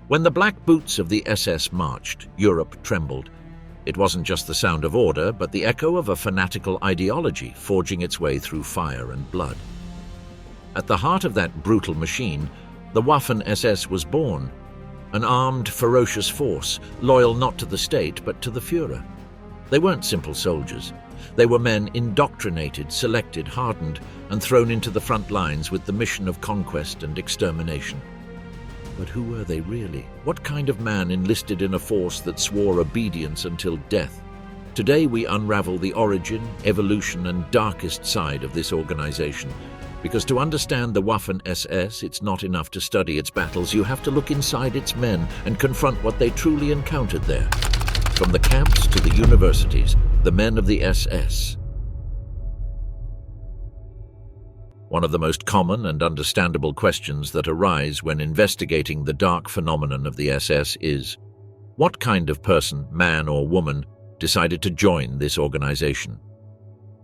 When the black boots of the SS marched, Europe trembled. It wasn't just the sound of order, but the echo of a fanatical ideology forging its way through fire and blood. At the heart of that brutal machine, the Waffen-SS was born, an armed, ferocious force, loyal not to the state but to the Führer. They weren't simple soldiers. They were men indoctrinated, selected, hardened, and thrown into the front lines with the mission of conquest and extermination. But who were they really? What kind of man enlisted in a force that swore obedience until death? Today we unravel the origin, evolution, and darkest side of this organization. Because to understand the Waffen-SS, it's not enough to study its battles. You have to look inside its men and confront what they truly encountered there. From the camps to the universities, the men of the SS. One of the most common and understandable questions that arise when investigating the dark phenomenon of the SS is, what kind of person, man or woman, decided to join this organization?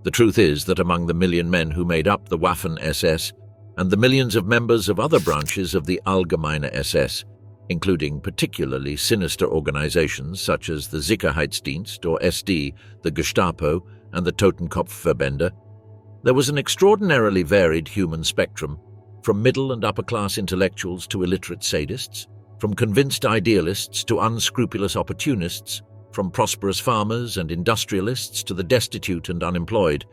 The truth is that among the million men who made up the Waffen-SS and the millions of members of other branches of the Allgemeine SS, including particularly sinister organizations such as the Sicherheitsdienst or SD, the Gestapo, and the Totenkopf, there was an extraordinarily varied human spectrum, from middle and upper-class intellectuals to illiterate sadists, from convinced idealists to unscrupulous opportunists, from prosperous farmers and industrialists to the destitute and unemployed,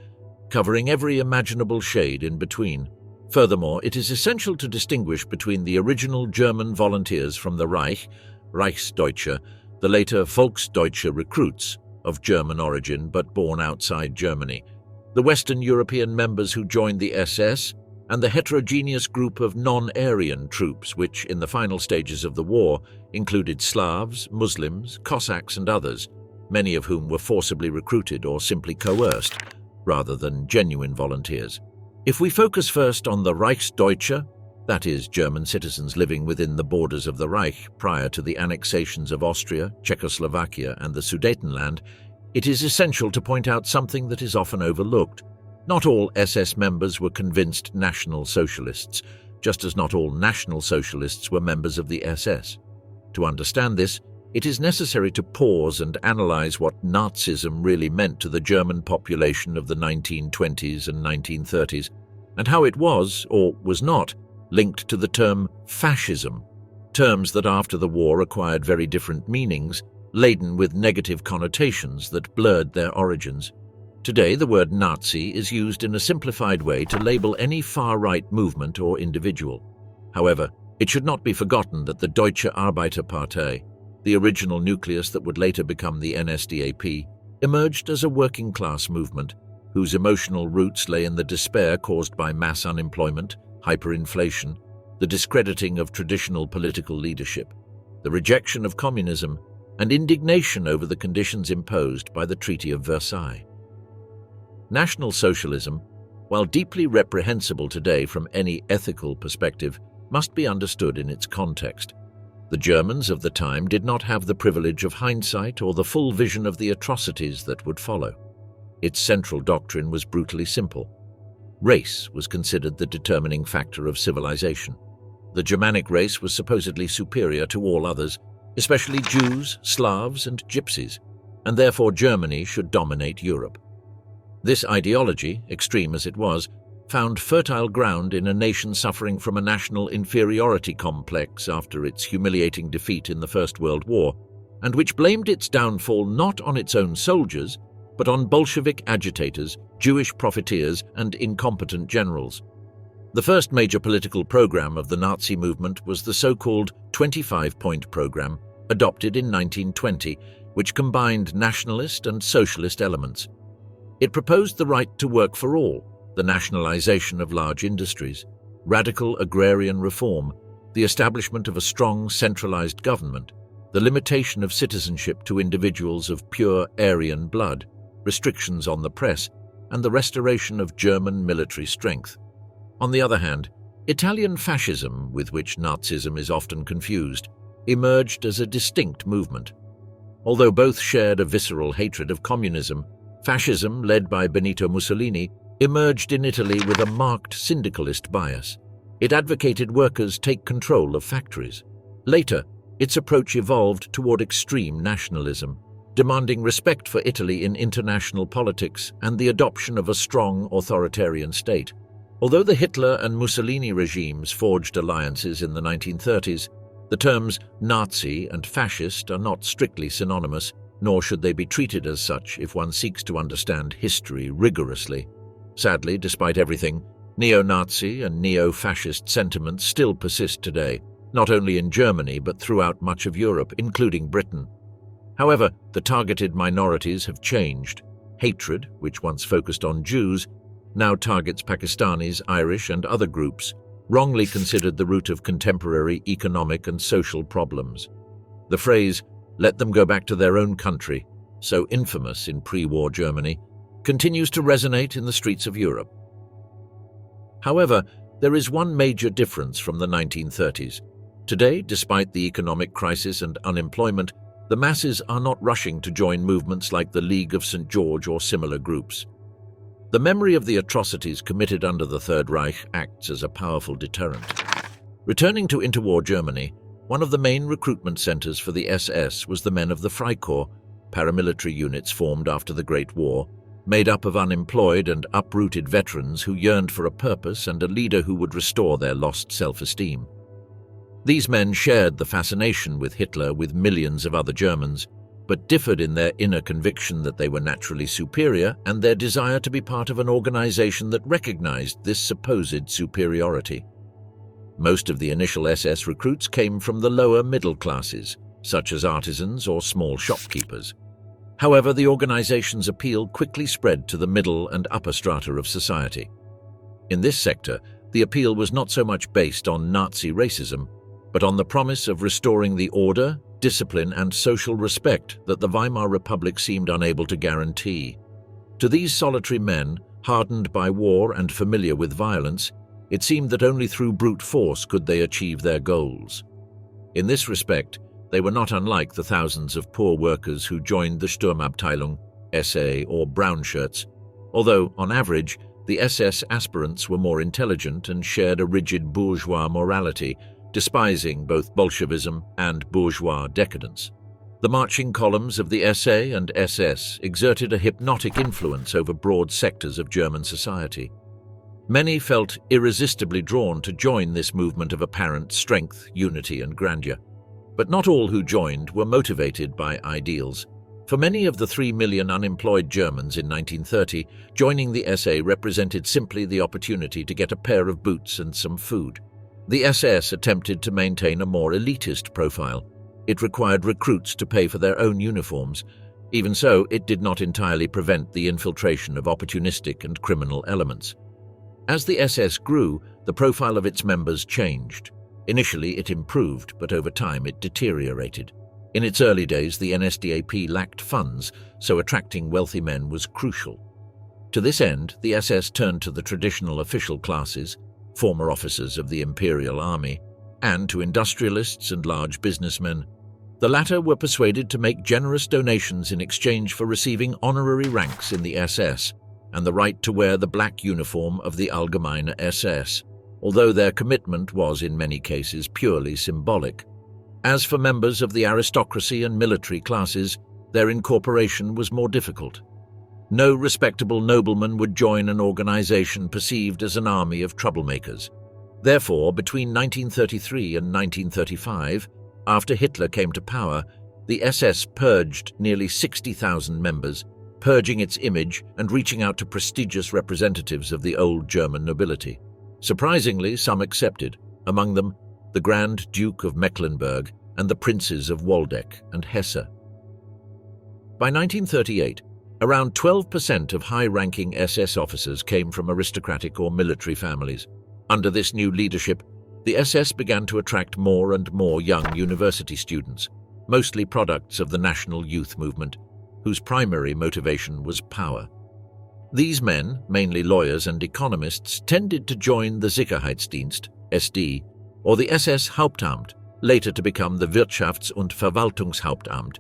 covering every imaginable shade in between. Furthermore, it is essential to distinguish between the original German volunteers from the Reich, Reichsdeutsche, the later Volksdeutsche recruits, of German origin but born outside Germany, the Western European members who joined the SS, and the heterogeneous group of non-Aryan troops which, in the final stages of the war, included Slavs, Muslims, Cossacks and others, many of whom were forcibly recruited or simply coerced, rather than genuine volunteers. If we focus first on the Reichsdeutsche, that is, German citizens living within the borders of the Reich prior to the annexations of Austria, Czechoslovakia and the Sudetenland, it is essential to point out something that is often overlooked. Not all SS members were convinced National Socialists, just as not all National Socialists were members of the SS. To understand this, it is necessary to pause and analyze what Nazism really meant to the German population of the 1920s and 1930s, and how it was, or was not, linked to the term fascism, terms that after the war acquired very different meanings, laden with negative connotations that blurred their origins. Today, the word Nazi is used in a simplified way to label any far-right movement or individual. However, it should not be forgotten that the Deutsche Arbeiterpartei, the original nucleus that would later become the NSDAP, emerged as a working-class movement whose emotional roots lay in the despair caused by mass unemployment, hyperinflation, the discrediting of traditional political leadership, the rejection of communism, and indignation over the conditions imposed by the Treaty of Versailles. National Socialism, while deeply reprehensible today from any ethical perspective, must be understood in its context. The Germans of the time did not have the privilege of hindsight or the full vision of the atrocities that would follow. Its central doctrine was brutally simple. Race was considered the determining factor of civilization. The Germanic race was supposedly superior to all others, especially Jews, Slavs, and Gypsies, and therefore Germany should dominate Europe. This ideology, extreme as it was, found fertile ground in a nation suffering from a national inferiority complex after its humiliating defeat in the First World War, and which blamed its downfall not on its own soldiers, but on Bolshevik agitators, Jewish profiteers, and incompetent generals. The first major political program of the Nazi movement was the so-called 25-point program, adopted in 1920, which combined nationalist and socialist elements. It proposed the right to work for all, the nationalization of large industries, radical agrarian reform, the establishment of a strong centralized government, the limitation of citizenship to individuals of pure Aryan blood, restrictions on the press, and the restoration of German military strength. On the other hand, Italian fascism, with which Nazism is often confused, emerged as a distinct movement. Although both shared a visceral hatred of communism, fascism, led by Benito Mussolini, emerged in Italy with a marked syndicalist bias. It advocated workers take control of factories. Later, its approach evolved toward extreme nationalism, demanding respect for Italy in international politics and the adoption of a strong authoritarian state. Although the Hitler and Mussolini regimes forged alliances in the 1930s, the terms Nazi and fascist are not strictly synonymous, nor should they be treated as such if one seeks to understand history rigorously. Sadly, despite everything, neo-Nazi and neo-fascist sentiments still persist today, not only in Germany but throughout much of Europe, including Britain. However, the targeted minorities have changed. Hatred, which once focused on Jews, now targets Pakistanis, Irish, and other groups, wrongly considered the root of contemporary economic and social problems. The phrase, "let them go back to their own country," so infamous in pre-war Germany, continues to resonate in the streets of Europe. However, there is one major difference from the 1930s. Today, despite the economic crisis and unemployment, the masses are not rushing to join movements like the League of St. George or similar groups. The memory of the atrocities committed under the Third Reich acts as a powerful deterrent. Returning to interwar Germany, one of the main recruitment centers for the SS was the men of the Freikorps, paramilitary units formed after the Great War, made up of unemployed and uprooted veterans who yearned for a purpose and a leader who would restore their lost self-esteem. These men shared the fascination with Hitler with millions of other Germans, but differed in their inner conviction that they were naturally superior and their desire to be part of an organization that recognized this supposed superiority. Most of the initial SS recruits came from the lower middle classes, such as artisans or small shopkeepers. However, the organization's appeal quickly spread to the middle and upper strata of society. In this sector, the appeal was not so much based on Nazi racism, but on the promise of restoring the order, discipline, and social respect that the Weimar Republic seemed unable to guarantee. To these solitary men, hardened by war and familiar with violence, it seemed that only through brute force could they achieve their goals. In this respect, they were not unlike the thousands of poor workers who joined the Sturmabteilung, SA, or brown shirts, although, on average, the SS aspirants were more intelligent and shared a rigid bourgeois morality, despising both Bolshevism and bourgeois decadence. The marching columns of the SA and SS exerted a hypnotic influence over broad sectors of German society. Many felt irresistibly drawn to join this movement of apparent strength, unity, and grandeur. But not all who joined were motivated by ideals. For many of the 3 million unemployed Germans in 1930, joining the SA represented simply the opportunity to get a pair of boots and some food. The SS attempted to maintain a more elitist profile. It required recruits to pay for their own uniforms. Even so, it did not entirely prevent the infiltration of opportunistic and criminal elements. As the SS grew, the profile of its members changed. Initially, it improved, but over time it deteriorated. In its early days, the NSDAP lacked funds, so attracting wealthy men was crucial. To this end, the SS turned to the traditional official classes, former officers of the Imperial Army, and to industrialists and large businessmen. The latter were persuaded to make generous donations in exchange for receiving honorary ranks in the SS and the right to wear the black uniform of the Allgemeine SS, although their commitment was in many cases purely symbolic. As for members of the aristocracy and military classes, their incorporation was more difficult. No respectable nobleman would join an organization perceived as an army of troublemakers. Therefore, between 1933 and 1935, after Hitler came to power, the SS purged nearly 60,000 members, purging its image and reaching out to prestigious representatives of the old German nobility. Surprisingly, some accepted, among them the Grand Duke of Mecklenburg and the Princes of Waldeck and Hesse. By 1938, around 12% of high-ranking SS officers came from aristocratic or military families. Under this new leadership, the SS began to attract more and more young university students, mostly products of the national youth movement, whose primary motivation was power. These men, mainly lawyers and economists, tended to join the Sicherheitsdienst, SD, or the SS Hauptamt, later to become the Wirtschafts- und Verwaltungshauptamt,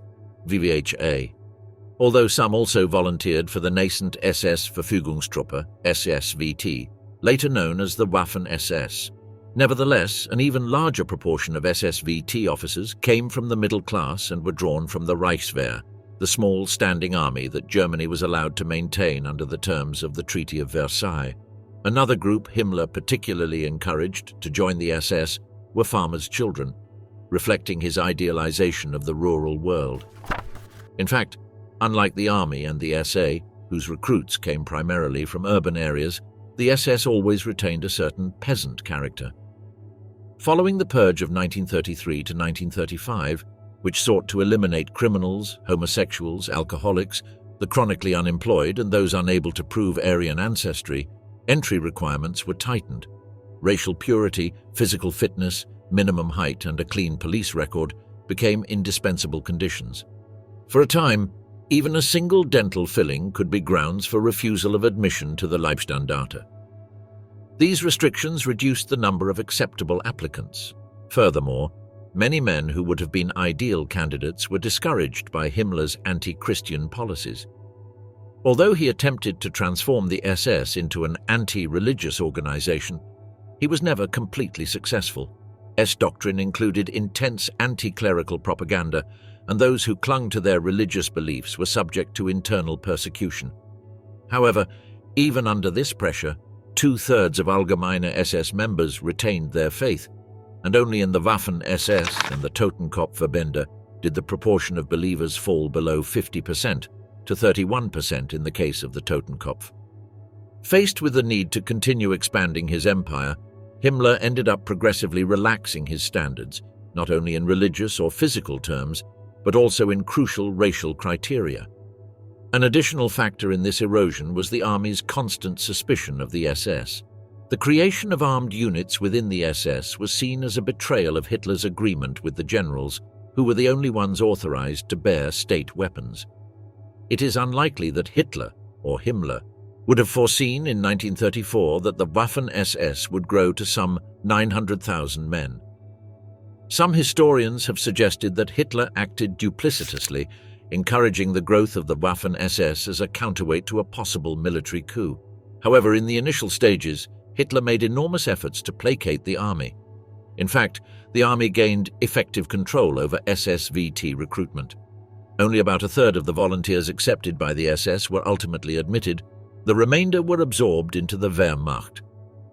WVHA. Although some also volunteered for the nascent SS Verfügungstruppe, SSVT, later known as the Waffen-SS. Nevertheless, an even larger proportion of SSVT officers came from the middle class and were drawn from the Reichswehr, the small standing army that Germany was allowed to maintain under the terms of the Treaty of Versailles. Another group Himmler particularly encouraged to join the SS were farmers' children, reflecting his idealization of the rural world. In fact, unlike the army and the SA, whose recruits came primarily from urban areas, the SS always retained a certain peasant character. Following the purge of 1933 to 1935, which sought to eliminate criminals, homosexuals, alcoholics, the chronically unemployed, and those unable to prove Aryan ancestry, entry requirements were tightened. Racial purity, physical fitness, minimum height, and a clean police record became indispensable conditions. For a time, even a single dental filling could be grounds for refusal of admission to the Leibstandarte. These restrictions reduced the number of acceptable applicants. Furthermore, many men who would have been ideal candidates were discouraged by Himmler's anti-Christian policies. Although he attempted to transform the SS into an anti-religious organization, he was never completely successful. Doctrine included intense anti-clerical propaganda, and those who clung to their religious beliefs were subject to internal persecution. However, even under this pressure, 2/3 of Allgemeine SS members retained their faith, and only in the Waffen-SS and the Totenkopf did the proportion of believers fall below 50% to 31% in the case of the Totenkopf. Faced with the need to continue expanding his empire, Himmler ended up progressively relaxing his standards, not only in religious or physical terms, but also in crucial racial criteria. An additional factor in this erosion was the army's constant suspicion of the SS. The creation of armed units within the SS was seen as a betrayal of Hitler's agreement with the generals, who were the only ones authorized to bear state weapons. It is unlikely that Hitler, or Himmler, would have foreseen in 1934 that the Waffen-SS would grow to some 900,000 men. Some historians have suggested that Hitler acted duplicitously, encouraging the growth of the Waffen-SS as a counterweight to a possible military coup. However, in the initial stages, Hitler made enormous efforts to placate the army. In fact, the army gained effective control over SSVT recruitment. Only about a third of the volunteers accepted by the SS were ultimately admitted. The remainder were absorbed into the Wehrmacht.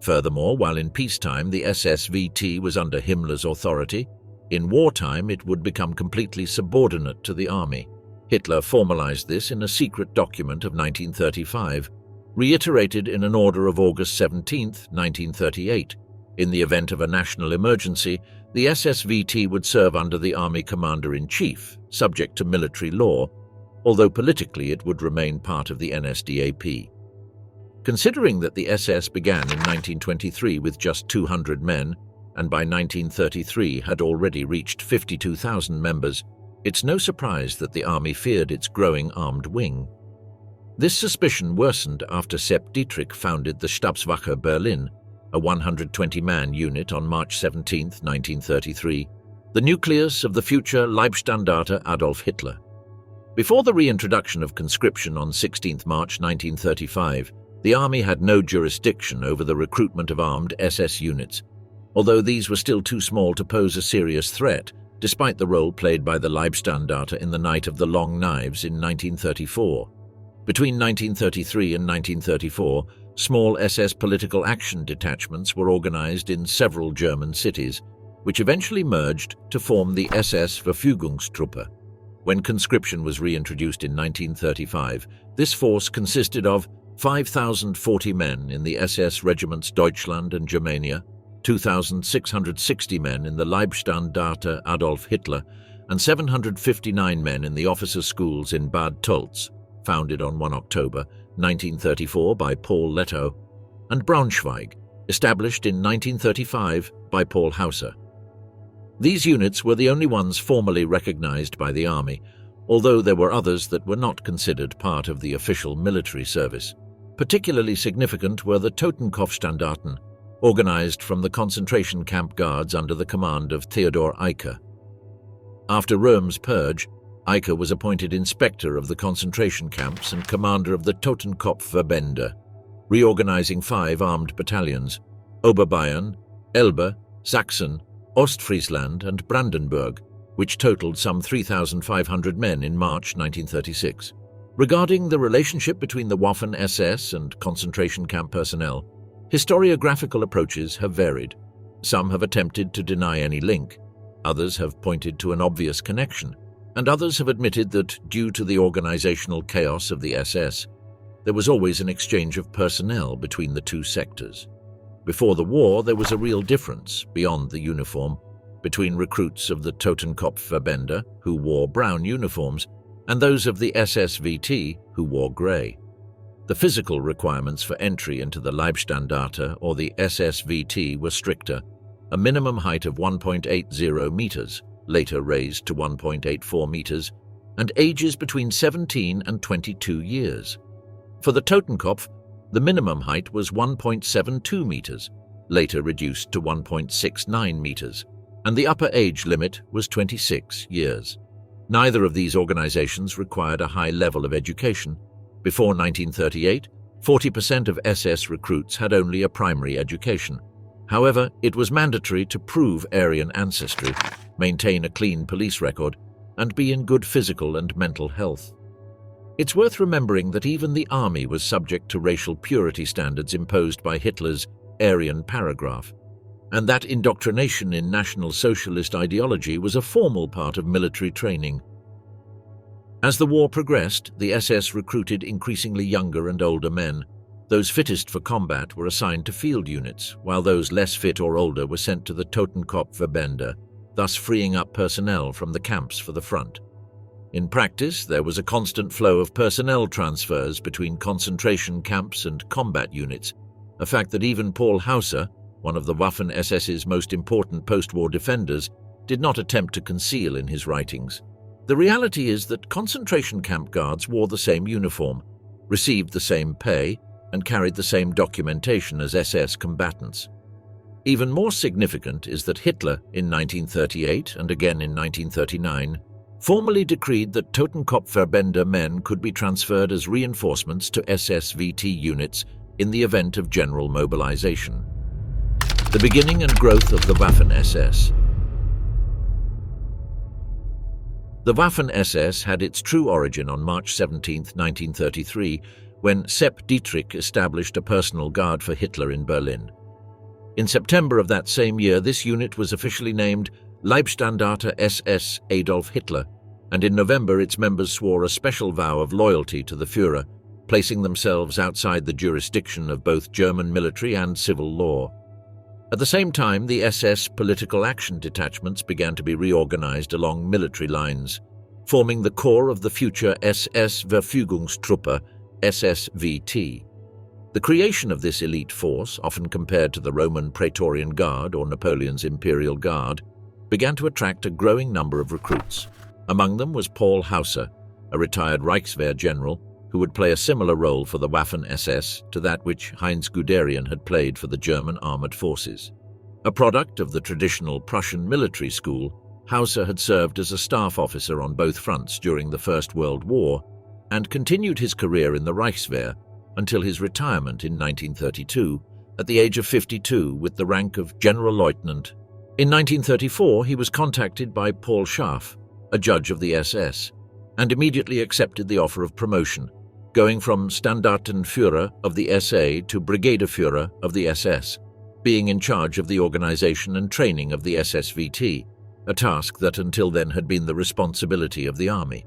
Furthermore, while in peacetime the SSVT was under Himmler's authority, in wartime it would become completely subordinate to the army. Hitler formalized this in a secret document of 1935, reiterated in an order of August 17, 1938. In the event of a national emergency, the SSVT would serve under the army commander-in-chief, subject to military law, although politically it would remain part of the NSDAP. Considering that the SS began in 1923 with just 200 men, and by 1933 had already reached 52,000 members, it's no surprise that the army feared its growing armed wing. This suspicion worsened after Sepp Dietrich founded the Stabswache Berlin, a 120-man unit on March 17, 1933, the nucleus of the future Leibstandarte Adolf Hitler. Before the reintroduction of conscription on 16 March 1935, the army had no jurisdiction over the recruitment of armed SS units, although these were still too small to pose a serious threat, despite the role played by the Leibstandarte in the Night of the Long Knives in 1934. Between 1933 and 1934, small SS political action detachments were organized in several German cities, which eventually merged to form the SS Verfügungstruppe. When conscription was reintroduced in 1935, this force consisted of 5,040 men in the SS regiments Deutschland and Germania, 2,660 men in the Leibstandarte Adolf Hitler, and 759 men in the officers' schools in Bad Tölz, founded on 1 October 1934 by Paul Lettow, and Braunschweig, established in 1935 by Paul Hauser. These units were the only ones formally recognized by the army, although there were others that were not considered part of the official military service. Particularly significant were the Totenkopfstandarten, organized from the concentration camp guards under the command of Theodor Eicke. After Röhm's purge, Eicke was appointed inspector of the concentration camps and commander of the Totenkopfverbände, reorganizing 5 armed battalions: Oberbayern, Elbe, Sachsen, Ostfriesland and Brandenburg, which totaled some 3,500 men in March 1936. Regarding the relationship between the Waffen-SS and concentration camp personnel, historiographical approaches have varied. Some have attempted to deny any link, others have pointed to an obvious connection, and others have admitted that, due to the organizational chaos of the SS, there was always an exchange of personnel between the two sectors. Before the war, there was a real difference, beyond the uniform, between recruits of the Totenkopf Verbände, who wore brown uniforms, and those of the SSVT, who wore grey. The physical requirements for entry into the Leibstandarte or the SSVT were stricter, a minimum height of 1.80 meters, later raised to 1.84 meters, and ages between 17 and 22 years. For the Totenkopf, the minimum height was 1.72 meters, later reduced to 1.69 meters, and the upper age limit was 26 years. Neither of these organizations required a high level of education. Before 1938, 40% of SS recruits had only a primary education. However, it was mandatory to prove Aryan ancestry, maintain a clean police record, and be in good physical and mental health. It's worth remembering that even the army was subject to racial purity standards imposed by Hitler's Aryan paragraph, and that indoctrination in National Socialist ideology was a formal part of military training. As the war progressed, the SS recruited increasingly younger and older men. Those fittest for combat were assigned to field units, while those less fit or older were sent to the Totenkopf Verbände, thus freeing up personnel from the camps for the front. In practice, there was a constant flow of personnel transfers between concentration camps and combat units, a fact that even Paul Hauser, one of the Waffen-SS's most important post-war defenders, did not attempt to conceal in his writings. The reality is that concentration camp guards wore the same uniform, received the same pay, and carried the same documentation as SS combatants. Even more significant is that Hitler, in 1938 and again in 1939, formally decreed that Totenkopf Verbände men could be transferred as reinforcements to SSVT units in the event of general mobilization. The beginning and growth of the Waffen-SS. The Waffen-SS had its true origin on March 17, 1933, when Sepp Dietrich established a personal guard for Hitler in Berlin. In September of that same year, this unit was officially named Leibstandarte SS Adolf Hitler, and in November its members swore a special vow of loyalty to the Führer, placing themselves outside the jurisdiction of both German military and civil law. At the same time, the SS political action detachments began to be reorganized along military lines, forming the core of the future SS Verfügungstruppe, SSVT. The creation of this elite force, often compared to the Roman Praetorian Guard or Napoleon's Imperial Guard, began to attract a growing number of recruits. Among them was Paul Hauser, a retired Reichswehr general who would play a similar role for the Waffen-SS to that which Heinz Guderian had played for the German armored forces. A product of the traditional Prussian military school, Hauser had served as a staff officer on both fronts during the First World War and continued his career in the Reichswehr until his retirement in 1932, at the age of 52 with the rank of Generalleutnant. In 1934, he was contacted by Paul Schaff, a judge of the SS, and immediately accepted the offer of promotion, going from Standartenführer of the SA to Brigadeführer of the SS, being in charge of the organization and training of the SSVT, a task that until then had been the responsibility of the army.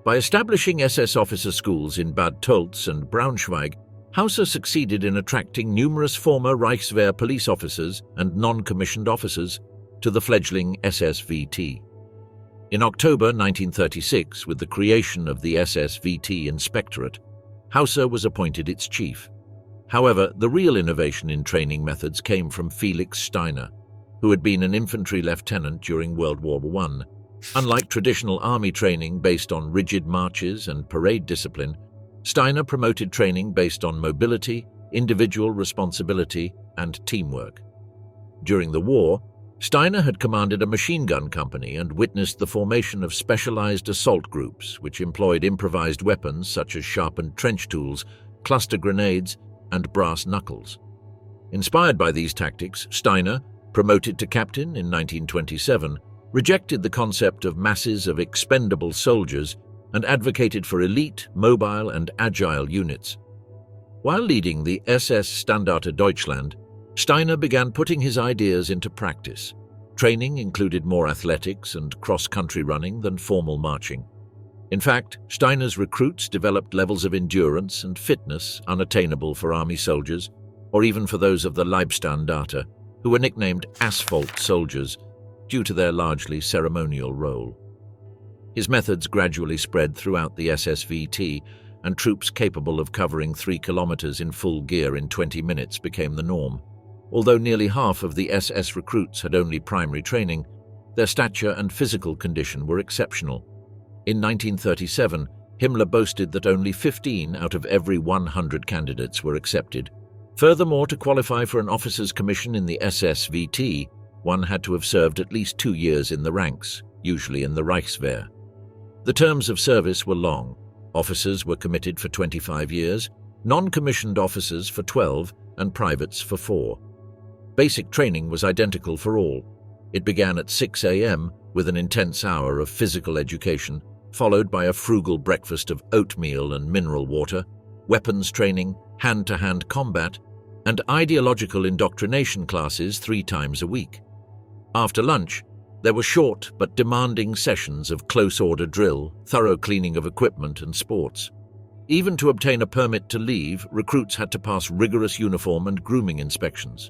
By establishing SS officer schools in Bad Tölz and Braunschweig, Hauser succeeded in attracting numerous former Reichswehr police officers and non-commissioned officers to the fledgling SSVT. In October 1936, with the creation of the SSVT Inspectorate, Hauser was appointed its chief. However, the real innovation in training methods came from Felix Steiner, who had been an infantry lieutenant during World War I. Unlike traditional army training based on rigid marches and parade discipline, Steiner promoted training based on mobility, individual responsibility, and teamwork. During the war, Steiner had commanded a machine gun company and witnessed the formation of specialized assault groups which employed improvised weapons such as sharpened trench tools, cluster grenades, and brass knuckles. Inspired by these tactics, Steiner, promoted to captain in 1927, rejected the concept of masses of expendable soldiers and advocated for elite, mobile and agile units. While leading the SS Standarte Deutschland, Steiner began putting his ideas into practice. Training included more athletics and cross-country running than formal marching. In fact, Steiner's recruits developed levels of endurance and fitness unattainable for army soldiers, or even for those of the Leibstandarte, who were nicknamed asphalt soldiers due to their largely ceremonial role. His methods gradually spread throughout the SSVT, and troops capable of covering 3 kilometers in full gear in 20 minutes became the norm. Although nearly half of the SS recruits had only primary training, their stature and physical condition were exceptional. In 1937, Himmler boasted that only 15 out of every 100 candidates were accepted. Furthermore, to qualify for an officer's commission in the SSVT, one had to have served at least 2 years in the ranks, usually in the Reichswehr. The terms of service were long. Officers were committed for 25 years, non-commissioned officers for 12, and privates for 4. Basic training was identical for all. It began at 6 a.m. with an intense hour of physical education, followed by a frugal breakfast of oatmeal and mineral water, weapons training, hand-to-hand combat, and ideological indoctrination classes 3 times a week. After lunch, there were short but demanding sessions of close-order drill, thorough cleaning of equipment and sports. Even to obtain a permit to leave, recruits had to pass rigorous uniform and grooming inspections.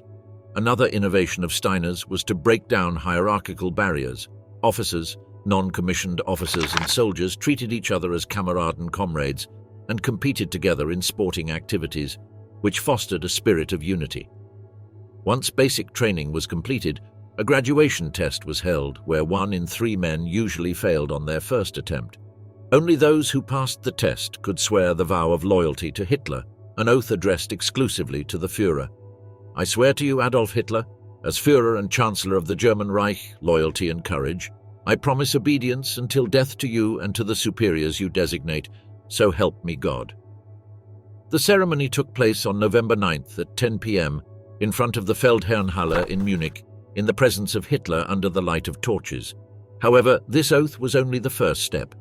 Another innovation of Steiner's was to break down hierarchical barriers. Officers, non-commissioned officers and soldiers treated each other as Kameraden comrades and competed together in sporting activities, which fostered a spirit of unity. Once basic training was completed, a graduation test was held where 1 in 3 men usually failed on their first attempt. Only those who passed the test could swear the vow of loyalty to Hitler, an oath addressed exclusively to the Führer. I swear to you, Adolf Hitler, as Führer and Chancellor of the German Reich, loyalty and courage. I promise obedience until death to you and to the superiors you designate, so help me God. The ceremony took place on November 9th at 10 p.m. in front of the Feldherrnhalle in Munich, in the presence of Hitler under the light of torches. However, this oath was only the first step.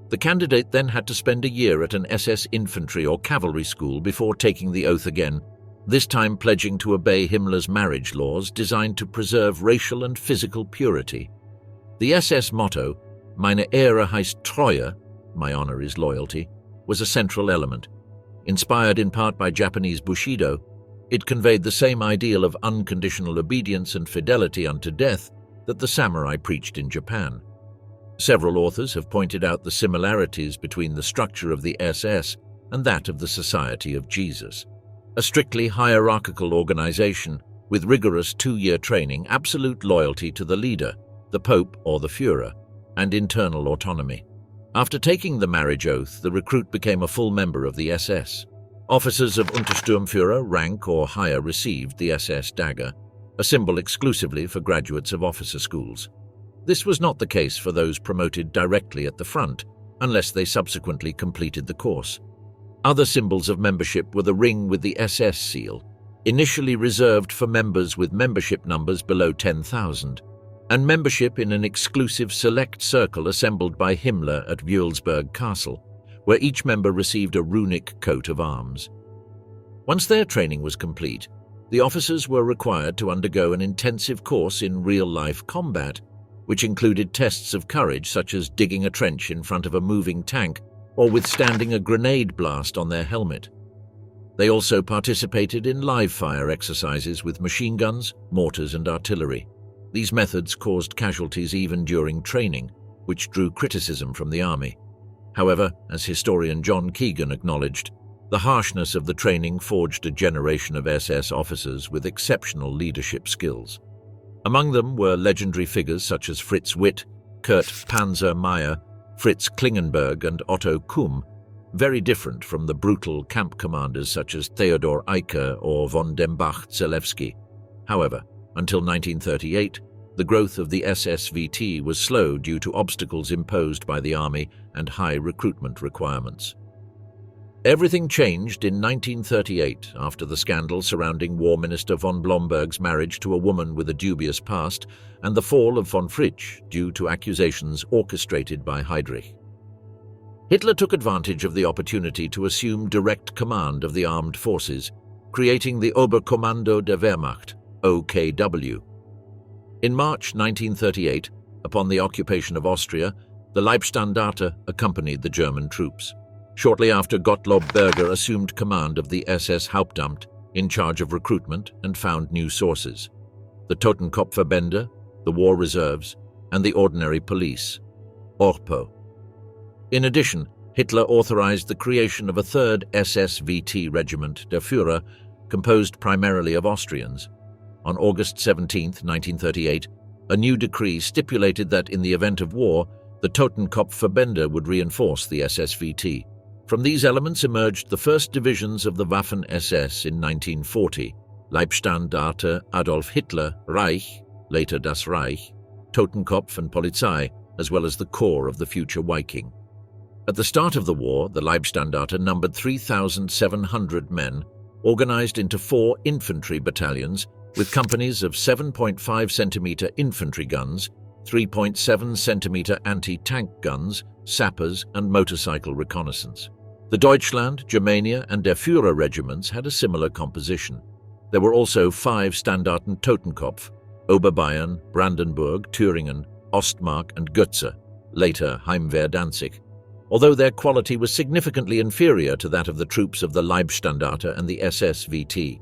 The candidate then had to spend a year at an SS infantry or cavalry school before taking the oath again, this time pledging to obey Himmler's marriage laws designed to preserve racial and physical purity. The SS motto, Meine Ehre heißt Treue, my honor is loyalty, was a central element. Inspired in part by Japanese Bushido, it conveyed the same ideal of unconditional obedience and fidelity unto death that the samurai preached in Japan. Several authors have pointed out the similarities between the structure of the SS and that of the Society of Jesus. A strictly hierarchical organization with rigorous 2-year training, absolute loyalty to the leader, the Pope or the Führer, and internal autonomy. After taking the marriage oath, the recruit became a full member of the SS. Officers of Untersturmführer rank or higher received the SS dagger, a symbol exclusively for graduates of officer schools. This was not the case for those promoted directly at the front, unless they subsequently completed the course. Other symbols of membership were the ring with the SS seal, initially reserved for members with membership numbers below 10,000, and membership in an exclusive select circle assembled by Himmler at Wuelsburg Castle, where each member received a runic coat of arms. Once their training was complete, the officers were required to undergo an intensive course in real-life combat, which included tests of courage such as digging a trench in front of a moving tank or withstanding a grenade blast on their helmet. They also participated in live-fire exercises with machine guns, mortars and artillery. These methods caused casualties even during training, which drew criticism from the army. However, as historian John Keegan acknowledged, the harshness of the training forged a generation of SS officers with exceptional leadership skills. Among them were legendary figures such as Fritz Witt, Kurt Panzer Meyer, Fritz Klingenberg and Otto Kumm, very different from the brutal camp commanders such as Theodor Eicke or von Dembach-Zelewski. However, until 1938, the growth of the SSVT was slow due to obstacles imposed by the army and high recruitment requirements. Everything changed in 1938 after the scandal surrounding War Minister von Blomberg's marriage to a woman with a dubious past and the fall of von Fritsch due to accusations orchestrated by Heydrich. Hitler took advantage of the opportunity to assume direct command of the armed forces, creating the Oberkommando der Wehrmacht, OKW. In March 1938, upon the occupation of Austria, the Leibstandarte accompanied the German troops. Shortly after, Gottlob Berger assumed command of the SS Hauptamt in charge of recruitment and found new sources: the Totenkopf, the War Reserves, and the Ordinary Police, ORPO. In addition, Hitler authorized the creation of a third SS-VT regiment, der Führer, composed primarily of Austrians. On August 17, 1938, a new decree stipulated that in the event of war, the Totenkopf would reinforce the SS-VT. From these elements emerged the first divisions of the Waffen-SS in 1940, Leibstandarte Adolf Hitler, Reich, later Das Reich, Totenkopf and Polizei, as well as the core of the future Viking. At the start of the war, the Leibstandarte numbered 3,700 men, organized into 4 infantry battalions with companies of 7.5-centimeter infantry guns, 3.7-centimeter anti-tank guns, sappers, and motorcycle reconnaissance. The Deutschland, Germania, and Der Führer regiments had a similar composition. There were also 5 Standarten Totenkopf: Oberbayern, Brandenburg, Thüringen, Ostmark, and Götze, later Heimwehr Danzig, although their quality was significantly inferior to that of the troops of the Leibstandarte and the SS-VT.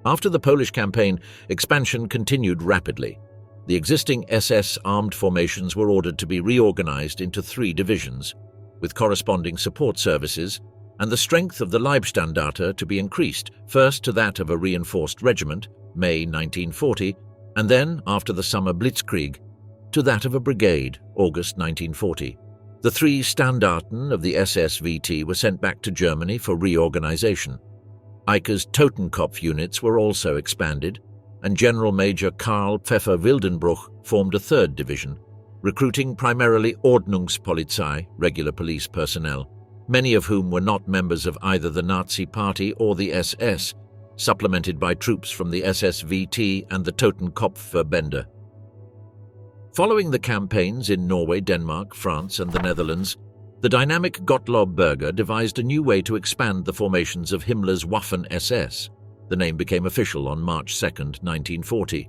After the Polish campaign, expansion continued rapidly. The existing SS armed formations were ordered to be reorganized into 3 divisions, with corresponding support services, and the strength of the Leibstandarte to be increased, first to that of a reinforced regiment, May 1940, and then, after the summer blitzkrieg, to that of a brigade, August 1940. The 3 Standarten of the SS-VT were sent back to Germany for reorganization. Eicke's Totenkopf units were also expanded, and General Major Karl Pfeffer-Wildenbruch formed a 3rd division, recruiting primarily Ordnungspolizei, regular police personnel, many of whom were not members of either the Nazi Party or the SS, supplemented by troops from the SS-VT and the Totenkopf. Following the campaigns in Norway, Denmark, France, and the Netherlands, the dynamic Gottlob Berger devised a new way to expand the formations of Himmler's Waffen-SS. The name became official on March 2, 1940.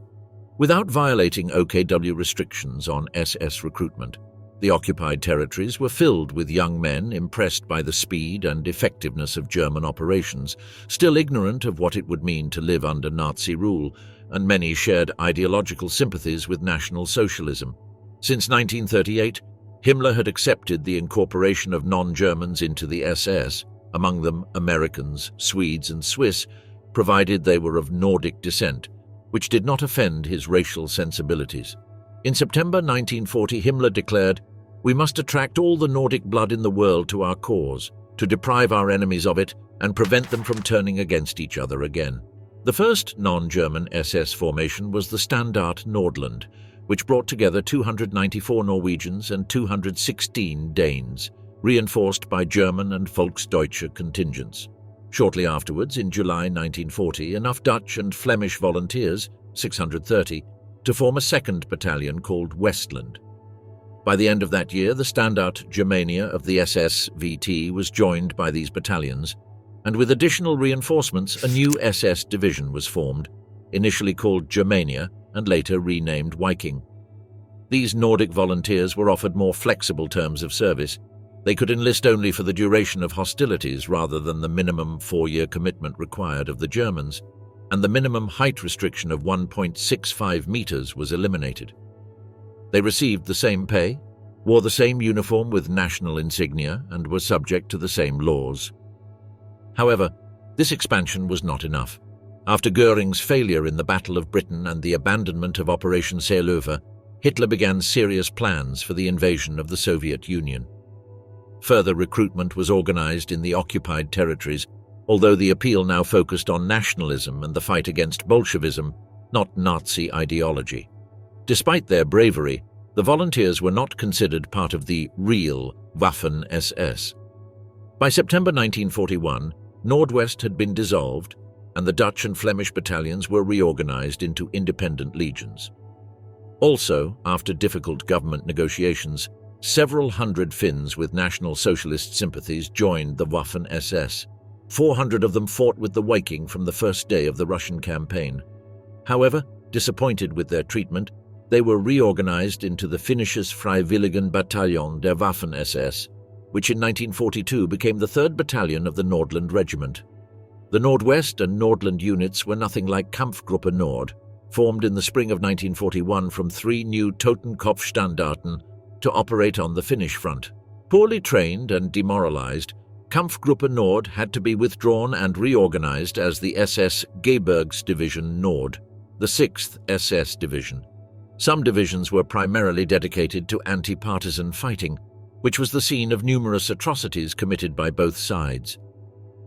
Without violating OKW restrictions on SS recruitment, the occupied territories were filled with young men impressed by the speed and effectiveness of German operations, still ignorant of what it would mean to live under Nazi rule, and many shared ideological sympathies with National Socialism. Since 1938, Himmler had accepted the incorporation of non-Germans into the SS, among them Americans, Swedes, and Swiss, provided they were of Nordic descent, which did not offend his racial sensibilities. In September 1940, Himmler declared, "We must attract all the Nordic blood in the world to our cause, to deprive our enemies of it and prevent them from turning against each other again." The first non-German SS formation was the Standard Nordland, which brought together 294 Norwegians and 216 Danes, reinforced by German and Volksdeutsche contingents. Shortly afterwards, in July 1940, enough Dutch and Flemish volunteers, 630, to form a 2nd battalion called Westland. By the end of that year, the Standard Germania of the SS-VT was joined by these battalions, and with additional reinforcements, a new SS division was formed, initially called Germania and later renamed Viking. These Nordic volunteers were offered more flexible terms of service. They could enlist only for the duration of hostilities rather than the minimum 4-year commitment required of the Germans, and the minimum height restriction of 1.65 meters was eliminated. They received the same pay, wore the same uniform with national insignia, and were subject to the same laws. However, this expansion was not enough. After Göring's failure in the Battle of Britain and the abandonment of Operation Seelöwe, Hitler began serious plans for the invasion of the Soviet Union. Further recruitment was organized in the occupied territories, although the appeal now focused on nationalism and the fight against Bolshevism, not Nazi ideology. Despite their bravery, the volunteers were not considered part of the real Waffen-SS. By September 1941, Nordwest had been dissolved, and the Dutch and Flemish battalions were reorganized into independent legions. Also, after difficult government negotiations, several hundred Finns with National Socialist sympathies joined the Waffen-SS. 400 of them fought with the Viking from the first day of the Russian campaign. However, disappointed with their treatment, they were reorganized into the Finnisches Freiwilligen Bataillon der Waffen-SS, which in 1942 became the 3rd Battalion of the Nordland Regiment. The Nordwest and Nordland units were nothing like Kampfgruppe Nord, formed in the spring of 1941 from 3 new Totenkopf Standarten to operate on the Finnish front. Poorly trained and demoralized, Kampfgruppe Nord had to be withdrawn and reorganized as the SS Gebirgsdivision Nord, the 6th SS Division. Some divisions were primarily dedicated to anti-partisan fighting, which was the scene of numerous atrocities committed by both sides.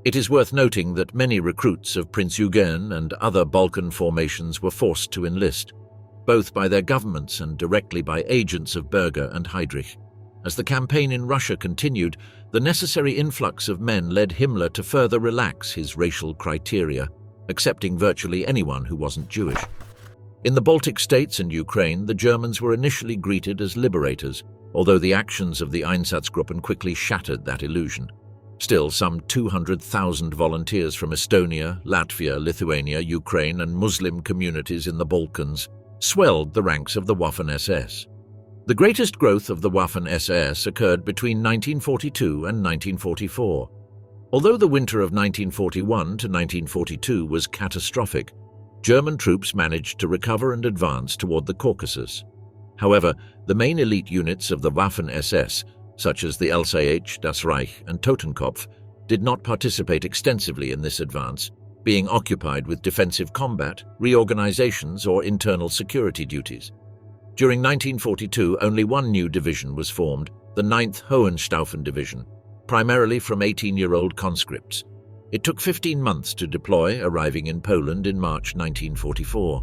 It is worth noting that many recruits of Prince Eugen and other Balkan formations were forced to enlist, both by their governments and directly by agents of Berger and Heydrich. As the campaign in Russia continued, the necessary influx of men led Himmler to further relax his racial criteria, accepting virtually anyone who wasn't Jewish. In the Baltic states and Ukraine, the Germans were initially greeted as liberators, although the actions of the Einsatzgruppen quickly shattered that illusion. Still, some 200,000 volunteers from Estonia, Latvia, Lithuania, Ukraine, and Muslim communities in the Balkans swelled the ranks of the Waffen-SS. The greatest growth of the Waffen-SS occurred between 1942 and 1944. Although the winter of 1941 to 1942 was catastrophic, German troops managed to recover and advance toward the Caucasus. However, the main elite units of the Waffen-SS, such as the LCH, Das Reich, and Totenkopf, did not participate extensively in this advance, being occupied with defensive combat, reorganizations, or internal security duties. During 1942, only one new division was formed, the 9th Hohenstaufen Division, primarily from 18-year-old conscripts. It took 15 months to deploy, arriving in Poland in March 1944.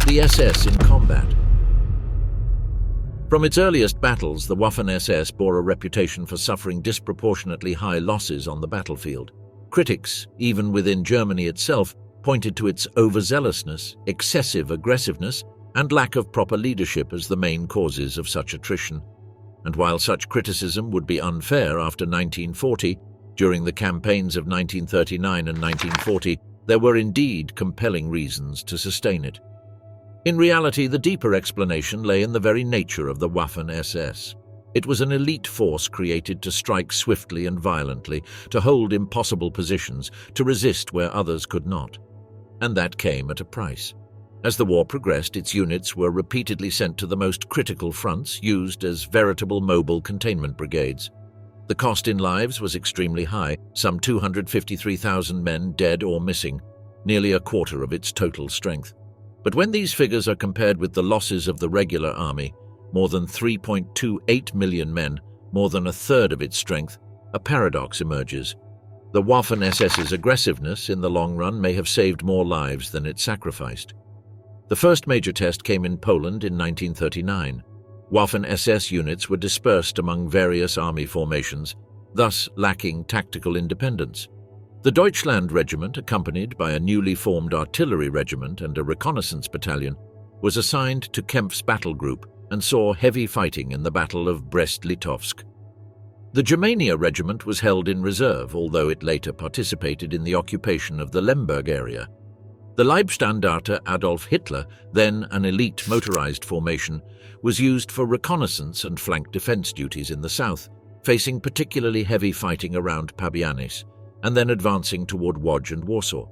The SS in combat. From its earliest battles, the Waffen-SS bore a reputation for suffering disproportionately high losses on the battlefield. Critics, even within Germany itself, pointed to its overzealousness, excessive aggressiveness, and lack of proper leadership as the main causes of such attrition. And while such criticism would be unfair after 1940, during the campaigns of 1939 and 1940, there were indeed compelling reasons to sustain it. In reality, the deeper explanation lay in the very nature of the Waffen-SS. It was an elite force created to strike swiftly and violently, to hold impossible positions, to resist where others could not. And that came at a price. As the war progressed, its units were repeatedly sent to the most critical fronts, used as veritable mobile containment brigades. The cost in lives was extremely high, some 253,000 men dead or missing, nearly a quarter of its total strength. But when these figures are compared with the losses of the regular army, more than 3.28 million men, more than a third of its strength, a paradox emerges. The Waffen-SS's aggressiveness in the long run may have saved more lives than it sacrificed. The first major test came in Poland in 1939. Waffen-SS units were dispersed among various army formations, thus lacking tactical independence. The Deutschland Regiment, accompanied by a newly formed artillery regiment and a reconnaissance battalion, was assigned to Kempf's battle group and saw heavy fighting in the Battle of Brest-Litovsk. The Germania Regiment was held in reserve, although it later participated in the occupation of the Lemberg area. The Leibstandarte Adolf Hitler, then an elite motorized formation, was used for reconnaissance and flank defense duties in the south, facing particularly heavy fighting around Pabianice, and then advancing toward Łódź and Warsaw.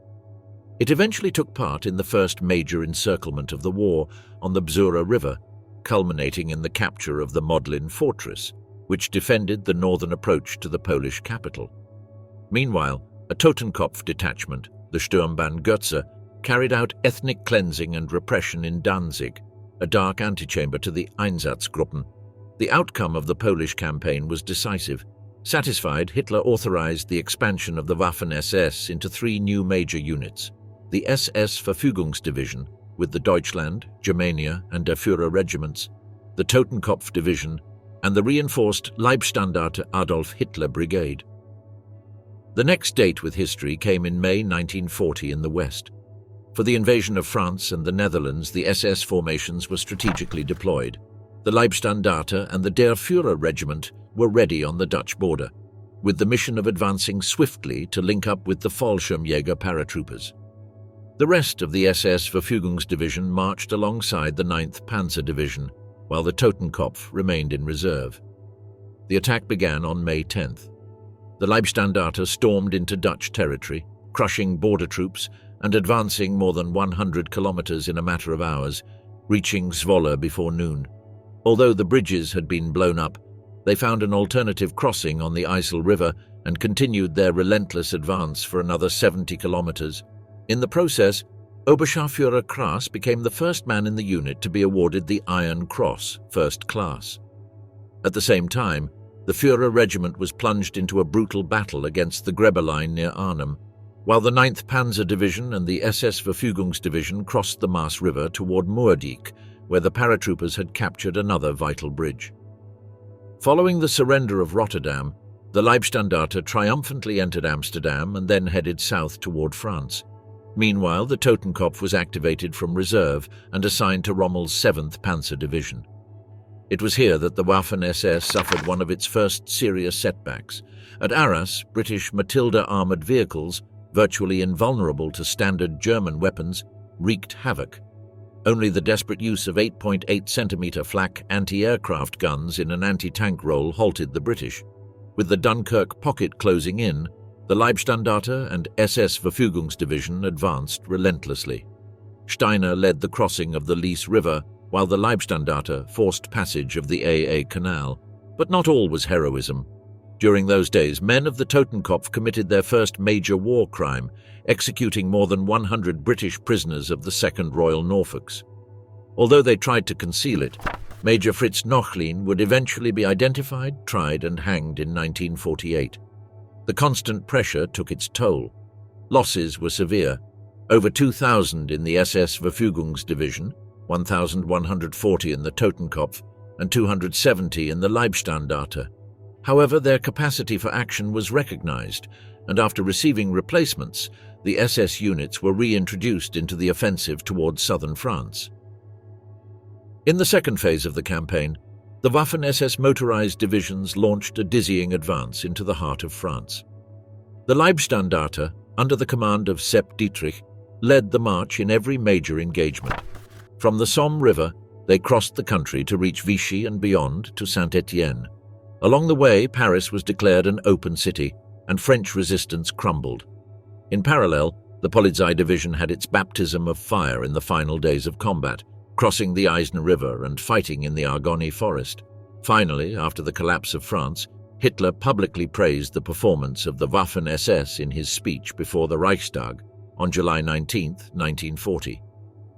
It eventually took part in the first major encirclement of the war on the Bzura River, culminating in the capture of the Modlin fortress, which defended the northern approach to the Polish capital. Meanwhile, a Totenkopf detachment, the Sturmbahn Götze, carried out ethnic cleansing and repression in Danzig, a dark antechamber to the Einsatzgruppen. The outcome of the Polish campaign was decisive. Satisfied, Hitler authorized the expansion of the Waffen-SS into 3 new major units: the SS Verfügungsdivision, with the Deutschland, Germania, and Der Führer regiments, the Totenkopf Division, and the reinforced Leibstandarte Adolf Hitler Brigade. The next date with history came in May 1940 in the West. For the invasion of France and the Netherlands, the SS formations were strategically deployed. The Leibstandarte and the Der Führer Regiment were ready on the Dutch border, with the mission of advancing swiftly to link up with the Fallschirmjäger paratroopers. The rest of the SS Verfügungsdivision marched alongside the 9th Panzer Division, while the Totenkopf remained in reserve. The attack began on May 10th. The Leibstandarte stormed into Dutch territory, crushing border troops and advancing more than 100 kilometers in a matter of hours, reaching Zwolle before noon. Although the bridges had been blown up, they found an alternative crossing on the IJssel River and continued their relentless advance for another 70 kilometers. In the process, Oberscharführer Krass became the first man in the unit to be awarded the Iron Cross, First Class. At the same time, the Führer Regiment was plunged into a brutal battle against the Gräber line near Arnhem, while the 9th Panzer Division and the SS Verfügungsdivision crossed the Maas River toward Moerdijk, where the paratroopers had captured another vital bridge. Following the surrender of Rotterdam, the Leibstandarte triumphantly entered Amsterdam and then headed south toward France. Meanwhile, the Totenkopf was activated from reserve and assigned to Rommel's 7th Panzer Division. It was here that the Waffen-SS suffered one of its first serious setbacks. At Arras, British Matilda armoured vehicles, virtually invulnerable to standard German weapons, wreaked havoc. Only the desperate use of 8.8-centimetre flak anti-aircraft guns in an anti-tank role halted the British. With the Dunkirk pocket closing in, the Leibstandarte and SS Verfügungsdivision advanced relentlessly. Steiner led the crossing of the Lys River, while the Leibstandarte forced passage of the AA Canal. But not all was heroism. During those days, men of the Totenkopf committed their first major war crime, executing more than 100 British prisoners of the 2nd Royal Norfolks. Although they tried to conceal it, Major Fritz Nochlin would eventually be identified, tried and hanged in 1948. The constant pressure took its toll. Losses were severe. Over 2,000 in the SS Verfügungsdivision, 1,140 in the Totenkopf, and 270 in the Leibstandarte. However, their capacity for action was recognized, and after receiving replacements, the SS units were reintroduced into the offensive towards southern France. In the second phase of the campaign, the Waffen-SS motorized divisions launched a dizzying advance into the heart of France. The Leibstandarte, under the command of Sepp Dietrich, led the march in every major engagement. From the Somme River, they crossed the country to reach Vichy and beyond to Saint-Étienne. Along the way, Paris was declared an open city, and French resistance crumbled. In parallel, the Polizei Division had its baptism of fire in the final days of combat, crossing the Aisne River and fighting in the Argonne forest. Finally, after the collapse of France, Hitler publicly praised the performance of the Waffen-SS in his speech before the Reichstag on July 19, 1940.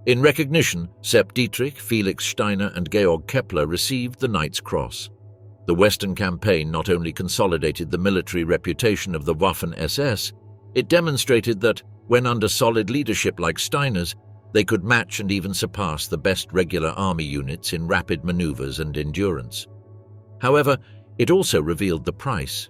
In recognition, Sepp Dietrich, Felix Steiner and Georg Kepler received the Knight's Cross. The Western campaign not only consolidated the military reputation of the Waffen-SS, it demonstrated that, when under solid leadership like Steiner's, they could match and even surpass the best regular army units in rapid maneuvers and endurance. However, it also revealed the price: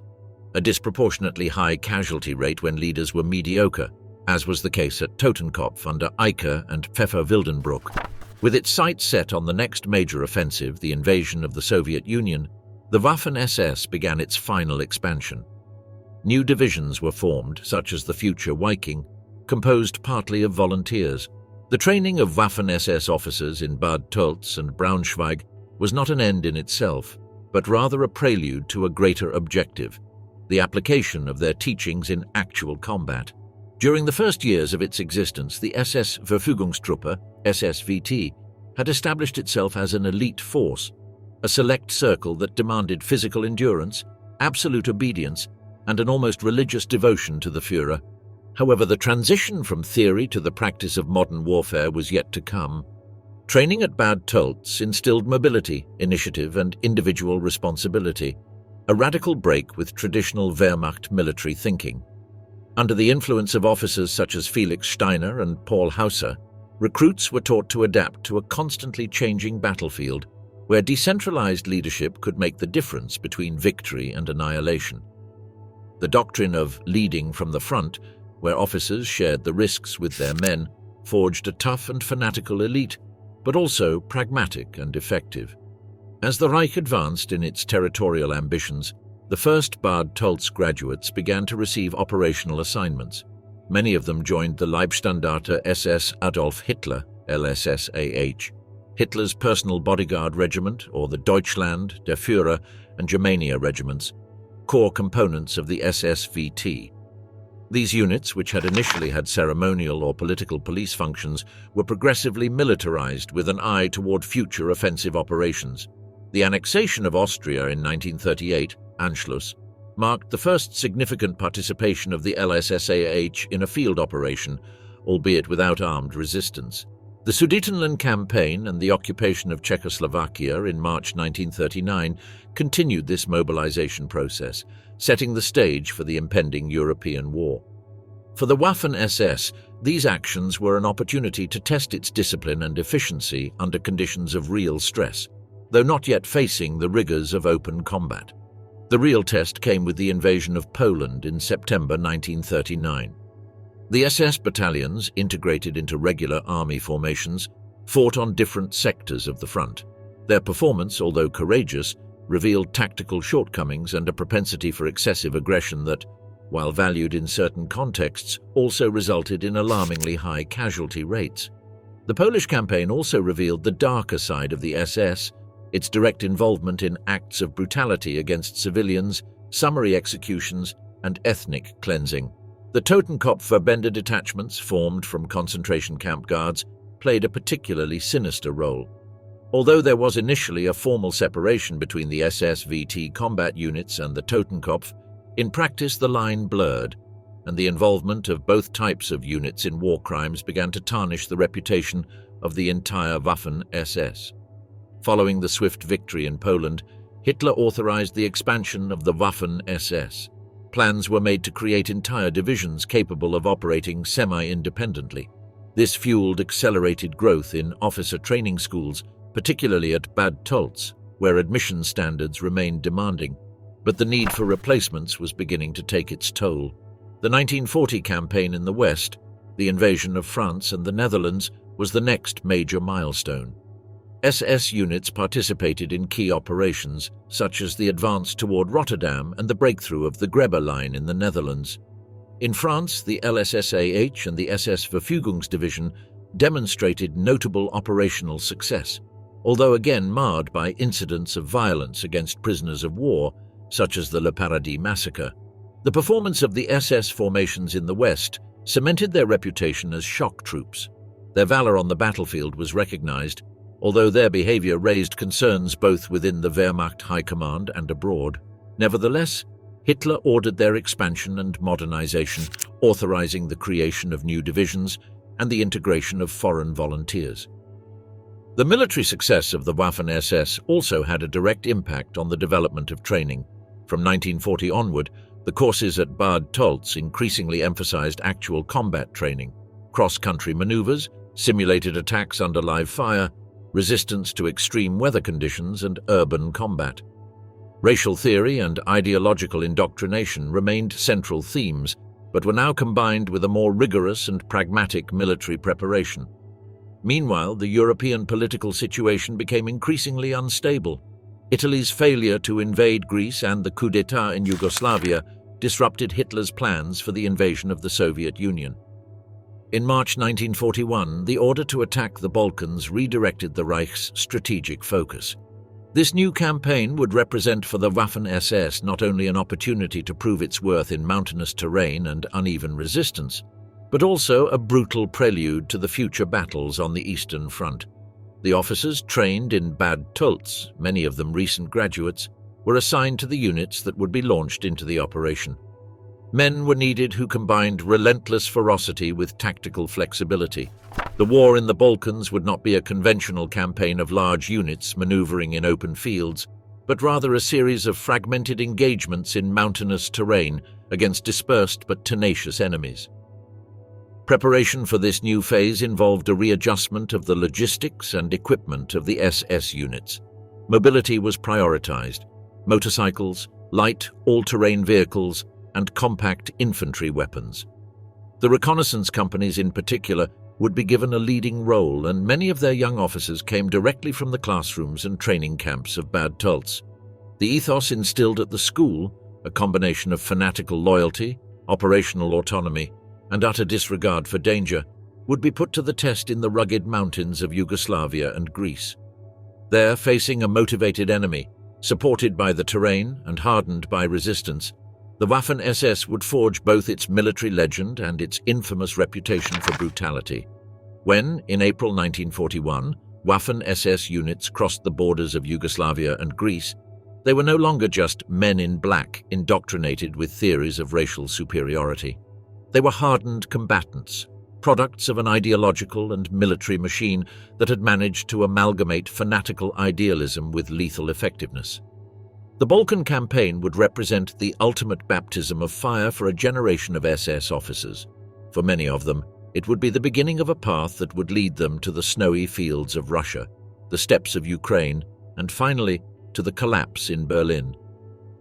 a disproportionately high casualty rate when leaders were mediocre, as was the case at Totenkopf under Eicke and Pfeffer-Wildenbruch. With its sights set on the next major offensive, the invasion of the Soviet Union, the Waffen-SS began its final expansion. New divisions were formed, such as the future Viking, composed partly of volunteers. The training of Waffen-SS officers in Bad Tölz and Braunschweig was not an end in itself, but rather a prelude to a greater objective: the application of their teachings in actual combat. During the first years of its existence, the SS Verfügungstruppe, SSVT, had established itself as an elite force, a select circle that demanded physical endurance, absolute obedience, and an almost religious devotion to the Führer. However, the transition from theory to the practice of modern warfare was yet to come. Training at Bad Tölz instilled mobility, initiative, and individual responsibility, a radical break with traditional Wehrmacht military thinking. Under the influence of officers such as Felix Steiner and Paul Hauser, recruits were taught to adapt to a constantly changing battlefield, where decentralized leadership could make the difference between victory and annihilation. The doctrine of leading from the front, where officers shared the risks with their men, forged a tough and fanatical elite, but also pragmatic and effective. As the Reich advanced in its territorial ambitions, the first Bad Tölz graduates began to receive operational assignments. Many of them joined the Leibstandarte Adolf Hitler, LSSAH, Hitler's personal bodyguard regiment, or the Deutschland, Der Führer, and Germania regiments, core components of the SSVT. These units, which had initially had ceremonial or political police functions, were progressively militarized with an eye toward future offensive operations. The annexation of Austria in 1938, Anschluss, marked the first significant participation of the LSSAH in a field operation, albeit without armed resistance. The Sudetenland campaign and the occupation of Czechoslovakia in March 1939 continued this mobilization process, setting the stage for the impending European war. For the Waffen-SS, these actions were an opportunity to test its discipline and efficiency under conditions of real stress, though not yet facing the rigors of open combat. The real test came with the invasion of Poland in September 1939. The SS battalions, integrated into regular army formations, fought on different sectors of the front. Their performance, although courageous, revealed tactical shortcomings and a propensity for excessive aggression that, while valued in certain contexts, also resulted in alarmingly high casualty rates. The Polish campaign also revealed the darker side of the SS, its direct involvement in acts of brutality against civilians, summary executions, and ethnic cleansing. The Totenkopf Verbände detachments, formed from concentration camp guards, played a particularly sinister role. Although there was initially a formal separation between the SSVT combat units and the Totenkopf, in practice the line blurred, and the involvement of both types of units in war crimes began to tarnish the reputation of the entire Waffen-SS. Following the swift victory in Poland, Hitler authorized the expansion of the Waffen-SS. Plans were made to create entire divisions capable of operating semi-independently. This fueled accelerated growth in officer training schools, particularly at Bad Tölz, where admission standards remained demanding. But the need for replacements was beginning to take its toll. The 1940 campaign in the West, the invasion of France and the Netherlands, was the next major milestone. SS units participated in key operations, such as the advance toward Rotterdam and the breakthrough of the Grebbe Line in the Netherlands. In France, the LSSAH and the SS Verfügungsdivision demonstrated notable operational success, although again marred by incidents of violence against prisoners of war, such as the Le Paradis massacre. The performance of the SS formations in the West cemented their reputation as shock troops. Their valor on the battlefield was recognized, although their behavior raised concerns both within the Wehrmacht High Command and abroad. Nevertheless, Hitler ordered their expansion and modernization, authorizing the creation of new divisions and the integration of foreign volunteers. The military success of the Waffen-SS also had a direct impact on the development of training. From 1940 onward, the courses at Bad Tölz increasingly emphasized actual combat training, cross-country maneuvers, simulated attacks under live fire, resistance to extreme weather conditions, and urban combat. Racial theory and ideological indoctrination remained central themes, but were now combined with a more rigorous and pragmatic military preparation. Meanwhile, the European political situation became increasingly unstable. Italy's failure to invade Greece and the coup d'état in Yugoslavia disrupted Hitler's plans for the invasion of the Soviet Union. In March 1941, the order to attack the Balkans redirected the Reich's strategic focus. This new campaign would represent for the Waffen-SS not only an opportunity to prove its worth in mountainous terrain and uneven resistance, but also a brutal prelude to the future battles on the Eastern Front. The officers trained in Bad Tölz, many of them recent graduates, were assigned to the units that would be launched into the operation. Men were needed who combined relentless ferocity with tactical flexibility. The war in the Balkans would not be a conventional campaign of large units maneuvering in open fields, but rather a series of fragmented engagements in mountainous terrain against dispersed but tenacious enemies. Preparation for this new phase involved a readjustment of the logistics and equipment of the SS units. Mobility was prioritized: motorcycles, light, all-terrain vehicles, and compact infantry weapons. The reconnaissance companies in particular would be given a leading role, and many of their young officers came directly from the classrooms and training camps of Bad Tölz. The ethos instilled at the school, a combination of fanatical loyalty, operational autonomy, and utter disregard for danger, would be put to the test in the rugged mountains of Yugoslavia and Greece. There, facing a motivated enemy, supported by the terrain and hardened by resistance, the Waffen-SS would forge both its military legend and its infamous reputation for brutality. When, in April 1941, Waffen-SS units crossed the borders of Yugoslavia and Greece, they were no longer just men in black indoctrinated with theories of racial superiority. They were hardened combatants, products of an ideological and military machine that had managed to amalgamate fanatical idealism with lethal effectiveness. The Balkan campaign would represent the ultimate baptism of fire for a generation of SS officers. For many of them, it would be the beginning of a path that would lead them to the snowy fields of Russia, the steppes of Ukraine, and finally, to the collapse in Berlin.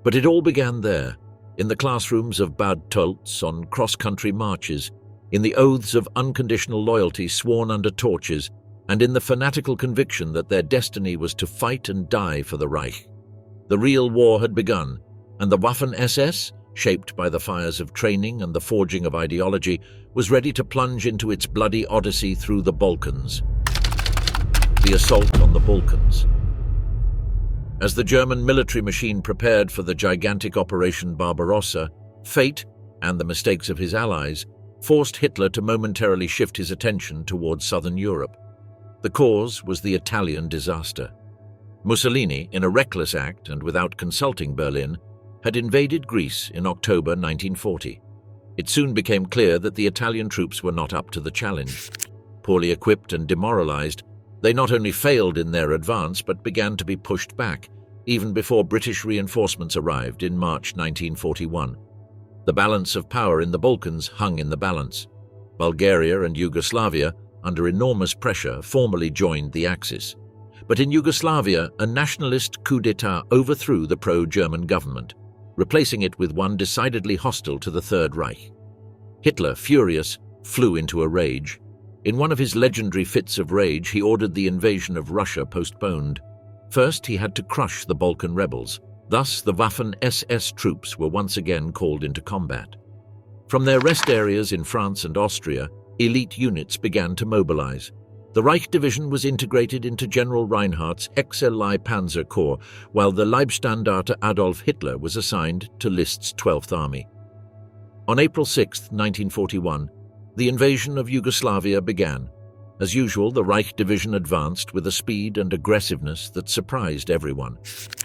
But it all began there, in the classrooms of Bad Tölz, on cross-country marches, in the oaths of unconditional loyalty sworn under torches, and in the fanatical conviction that their destiny was to fight and die for the Reich. The real war had begun, and the Waffen-SS, shaped by the fires of training and the forging of ideology, was ready to plunge into its bloody odyssey through the Balkans. The assault on the Balkans. As the German military machine prepared for the gigantic Operation Barbarossa, fate, and the mistakes of his allies, forced Hitler to momentarily shift his attention towards southern Europe. The cause was the Italian disaster. Mussolini, in a reckless act and without consulting Berlin, had invaded Greece in October 1940. It soon became clear that the Italian troops were not up to the challenge. Poorly equipped and demoralized, they not only failed in their advance but began to be pushed back, even before British reinforcements arrived in March 1941. The balance of power in the Balkans hung in the balance. Bulgaria and Yugoslavia, under enormous pressure, formally joined the Axis. But in Yugoslavia, a nationalist coup d'etat overthrew the pro-German government, replacing it with one decidedly hostile to the Third Reich. Hitler, furious, flew into a rage. In one of his legendary fits of rage, he ordered the invasion of Russia postponed. First, he had to crush the Balkan rebels. Thus, the Waffen-SS troops were once again called into combat. From their rest areas in France and Austria, elite units began to mobilize. The Reich Division was integrated into General Reinhardt's XLI Panzer Corps, while the Leibstandarte Adolf Hitler was assigned to List's 12th Army. On April 6, 1941, the invasion of Yugoslavia began. As usual, the Reich Division advanced with a speed and aggressiveness that surprised everyone.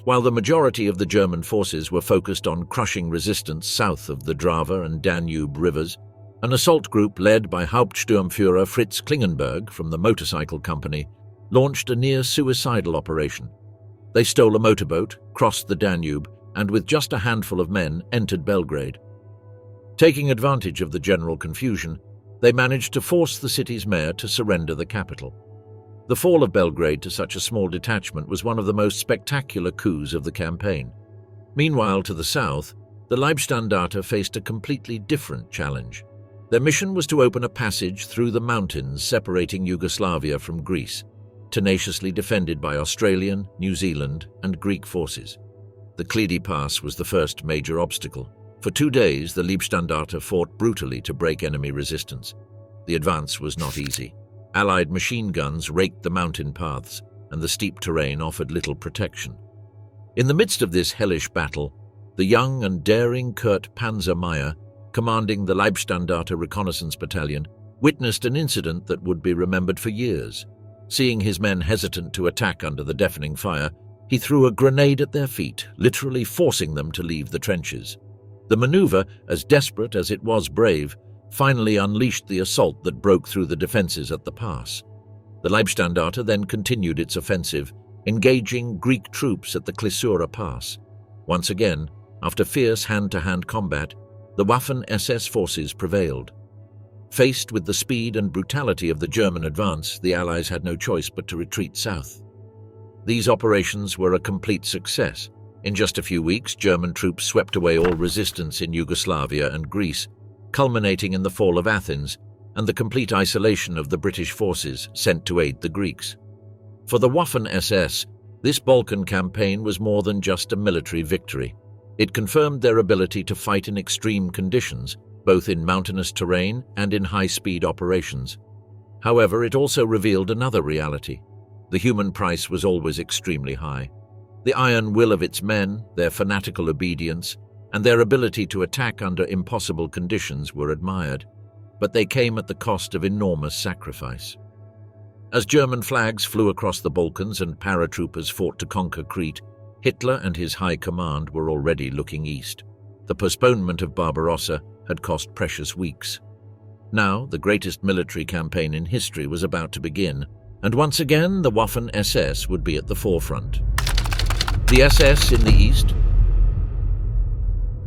While the majority of the German forces were focused on crushing resistance south of the Drava and Danube rivers, an assault group led by Hauptsturmführer Fritz Klingenberg from the motorcycle company launched a near-suicidal operation. They stole a motorboat, crossed the Danube, and with just a handful of men entered Belgrade. Taking advantage of the general confusion, they managed to force the city's mayor to surrender the capital. The fall of Belgrade to such a small detachment was one of the most spectacular coups of the campaign. Meanwhile, to the south, the Leibstandarte faced a completely different challenge. Their mission was to open a passage through the mountains separating Yugoslavia from Greece, tenaciously defended by Australian, New Zealand, and Greek forces. The Klidi Pass was the first major obstacle. For 2 days, the Leibstandarte fought brutally to break enemy resistance. The advance was not easy. Allied machine guns raked the mountain paths, and the steep terrain offered little protection. In the midst of this hellish battle, the young and daring Kurt Panzer Meyer, commanding the Leibstandarte Reconnaissance Battalion, witnessed an incident that would be remembered for years. Seeing his men hesitant to attack under the deafening fire, he threw a grenade at their feet, literally forcing them to leave the trenches. The maneuver, as desperate as it was brave, finally unleashed the assault that broke through the defenses at the pass. The Leibstandarte then continued its offensive, engaging Greek troops at the Klissura Pass. Once again, after fierce hand-to-hand combat, the Waffen-SS forces prevailed. Faced with the speed and brutality of the German advance, the Allies had no choice but to retreat south. These operations were a complete success. In just a few weeks, German troops swept away all resistance in Yugoslavia and Greece, culminating in the fall of Athens and the complete isolation of the British forces sent to aid the Greeks. For the Waffen-SS, this Balkan campaign was more than just a military victory. It confirmed their ability to fight in extreme conditions, both in mountainous terrain and in high-speed operations. However, it also revealed another reality. The human price was always extremely high. The iron will of its men, their fanatical obedience, and their ability to attack under impossible conditions were admired, but they came at the cost of enormous sacrifice. As German flags flew across the Balkans and paratroopers fought to conquer Crete, Hitler and his high command were already looking east. The postponement of Barbarossa had cost precious weeks. Now, the greatest military campaign in history was about to begin, and once again the Waffen-SS would be at the forefront. The SS in the east.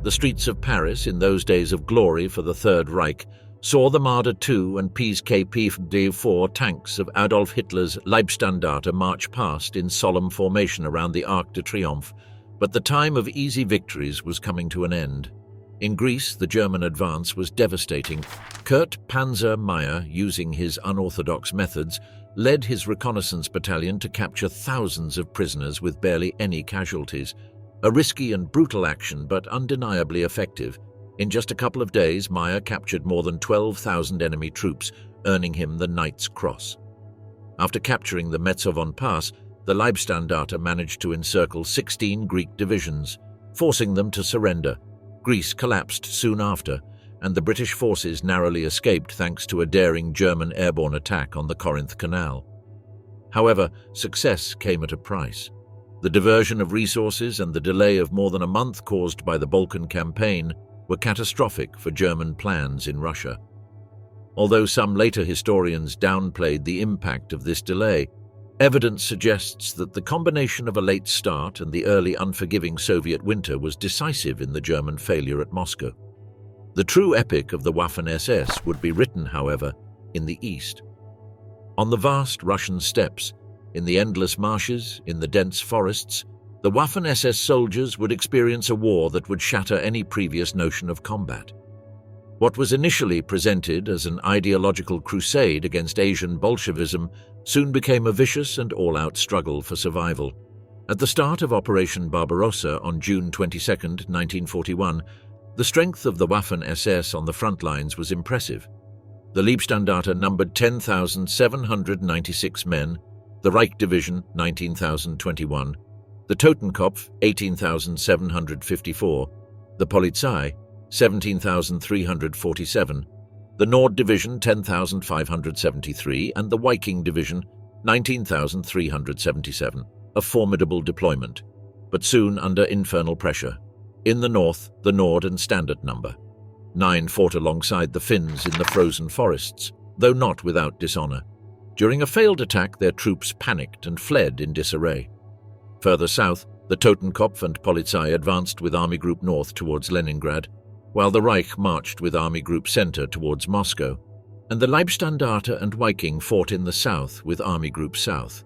The streets of Paris, in those days of glory for the Third Reich, saw the Marder II and PKP-4 tanks of Adolf Hitler's Leibstandarte march past in solemn formation around the Arc de Triomphe, but the time of easy victories was coming to an end. In Greece, the German advance was devastating. Kurt Panzer Meyer, using his unorthodox methods, led his reconnaissance battalion to capture thousands of prisoners with barely any casualties. A risky and brutal action, but undeniably effective. In just a couple of days, Meyer captured more than 12,000 enemy troops, earning him the Knight's Cross. After capturing the Metzovon Pass, the Leibstandarte managed to encircle 16 Greek divisions, forcing them to surrender. Greece collapsed soon after, and the British forces narrowly escaped thanks to a daring German airborne attack on the Corinth Canal. However, success came at a price. The diversion of resources and the delay of more than a month caused by the Balkan campaign were catastrophic for German plans in Russia. Although some later historians downplayed the impact of this delay, evidence suggests that the combination of a late start and the early unforgiving Soviet winter was decisive in the German failure at Moscow. The true epic of the Waffen-SS would be written, however, in the east. On the vast Russian steppes, in the endless marshes, in the dense forests, the Waffen-SS soldiers would experience a war that would shatter any previous notion of combat. What was initially presented as an ideological crusade against Asian Bolshevism soon became a vicious and all-out struggle for survival. At the start of Operation Barbarossa on June 22, 1941, the strength of the Waffen-SS on the front lines was impressive. The Leibstandarte numbered 10,796 men, the Reich Division 19,021, the Totenkopf 18,754, the Polizei 17,347, the Nord Division 10,573, and the Viking Division 19,377, a formidable deployment, but soon under infernal pressure. In the north, the Nord and Standard number 9 fought alongside the Finns in the frozen forests, though not without dishonor. During a failed attack, their troops panicked and fled in disarray. Further south, the Totenkopf and Polizei advanced with Army Group North towards Leningrad, while the Reich marched with Army Group Center towards Moscow, and the Leibstandarte and Viking fought in the south with Army Group South.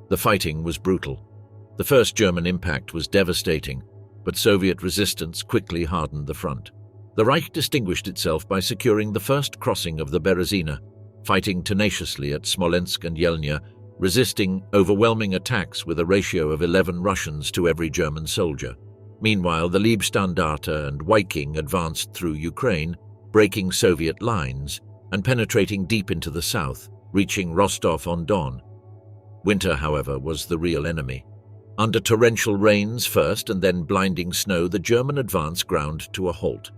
The fighting was brutal. The first German impact was devastating, but Soviet resistance quickly hardened the front. The Reich distinguished itself by securing the first crossing of the Berezina, fighting tenaciously at Smolensk and Yelnya, resisting overwhelming attacks with a ratio of 11 Russians to every German soldier. Meanwhile, the Leibstandarte and Viking advanced through Ukraine, breaking Soviet lines and penetrating deep into the south, reaching Rostov-on-Don. Winter, however, was the real enemy. Under torrential rains first and then blinding snow, the German advance ground to a halt.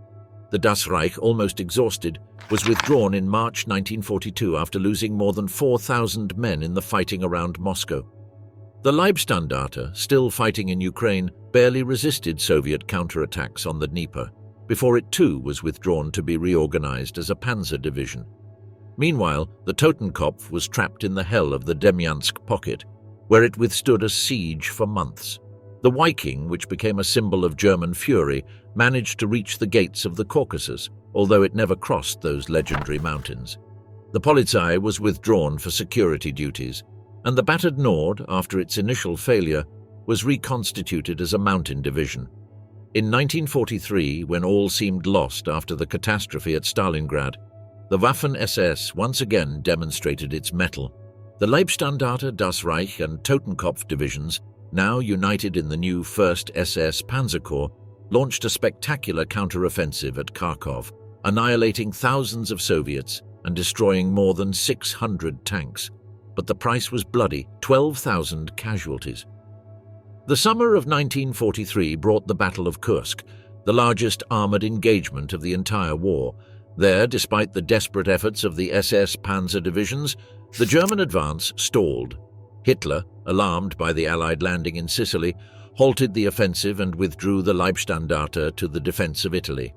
The Das Reich, almost exhausted, was withdrawn in March 1942 after losing more than 4,000 men in the fighting around Moscow. The Leibstandarte, still fighting in Ukraine, barely resisted Soviet counterattacks on the Dnieper, before it too was withdrawn to be reorganized as a panzer division. Meanwhile, the Totenkopf was trapped in the hell of the Demyansk pocket, where it withstood a siege for months. The Viking, which became a symbol of German fury, managed to reach the gates of the Caucasus, although it never crossed those legendary mountains. The Polizei was withdrawn for security duties. and the battered Nord, after its initial failure, was reconstituted as a mountain division. In 1943, when all seemed lost after the catastrophe at Stalingrad, the Waffen-SS once again demonstrated its mettle. The Leibstandarte Adolf Hitler and Totenkopf divisions, now united in the new 1st SS Panzer Corps, launched a spectacular counter-offensive at Kharkov, annihilating thousands of Soviets and destroying more than 600 tanks. But the price was bloody, 12,000 casualties. The summer of 1943 brought the Battle of Kursk, the largest armoured engagement of the entire war. There, despite the desperate efforts of the SS Panzer divisions, the German advance stalled. Hitler, alarmed by the Allied landing in Sicily, halted the offensive and withdrew the Leibstandarte to the defence of Italy.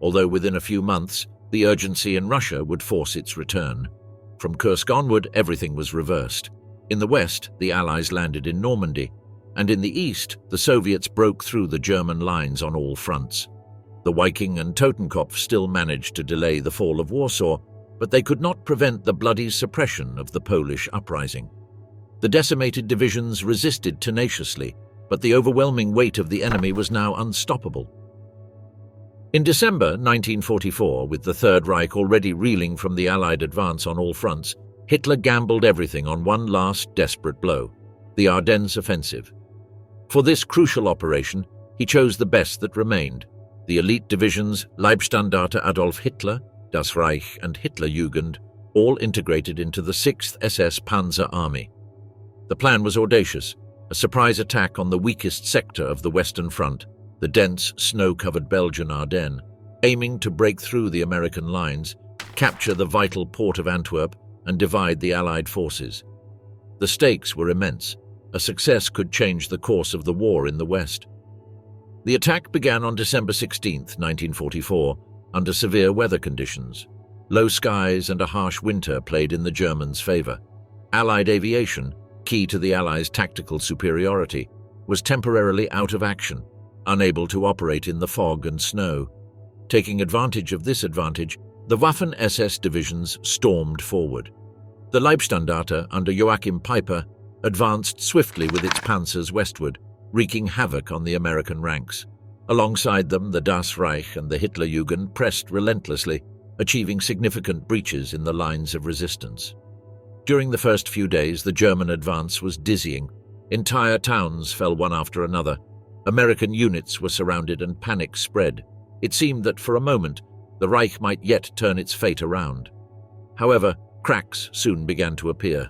Although within a few months, the urgency in Russia would force its return. From Kursk onward, everything was reversed. In the west, the Allies landed in Normandy, and in the east, the Soviets broke through the German lines on all fronts. The Viking and Totenkopf still managed to delay the fall of Warsaw, but they could not prevent the bloody suppression of the Polish uprising. The decimated divisions resisted tenaciously, but the overwhelming weight of the enemy was now unstoppable. In December 1944, with the Third Reich already reeling from the Allied advance on all fronts, Hitler gambled everything on one last desperate blow, the Ardennes offensive. For this crucial operation, he chose the best that remained, the elite divisions Leibstandarte Adolf Hitler, Das Reich and Hitlerjugend, all integrated into the 6th SS Panzer Army. The plan was audacious, a surprise attack on the weakest sector of the Western Front, the dense, snow-covered Belgian Ardennes, aiming to break through the American lines, capture the vital port of Antwerp, and divide the Allied forces. The stakes were immense. A success could change the course of the war in the West. The attack began on December 16, 1944, under severe weather conditions. Low skies and a harsh winter played in the Germans' favor. Allied aviation, key to the Allies' tactical superiority, was temporarily out of action, unable to operate in the fog and snow. Taking advantage of this advantage, the Waffen-SS divisions stormed forward. The Leibstandarte, under Joachim Peiper, advanced swiftly with its panzers westward, wreaking havoc on the American ranks. Alongside them, the Das Reich and the Hitlerjugend pressed relentlessly, achieving significant breaches in the lines of resistance. During the first few days, the German advance was dizzying. Entire towns fell one after another. American units were surrounded and panic spread. It seemed that for a moment, the Reich might yet turn its fate around. However, cracks soon began to appear.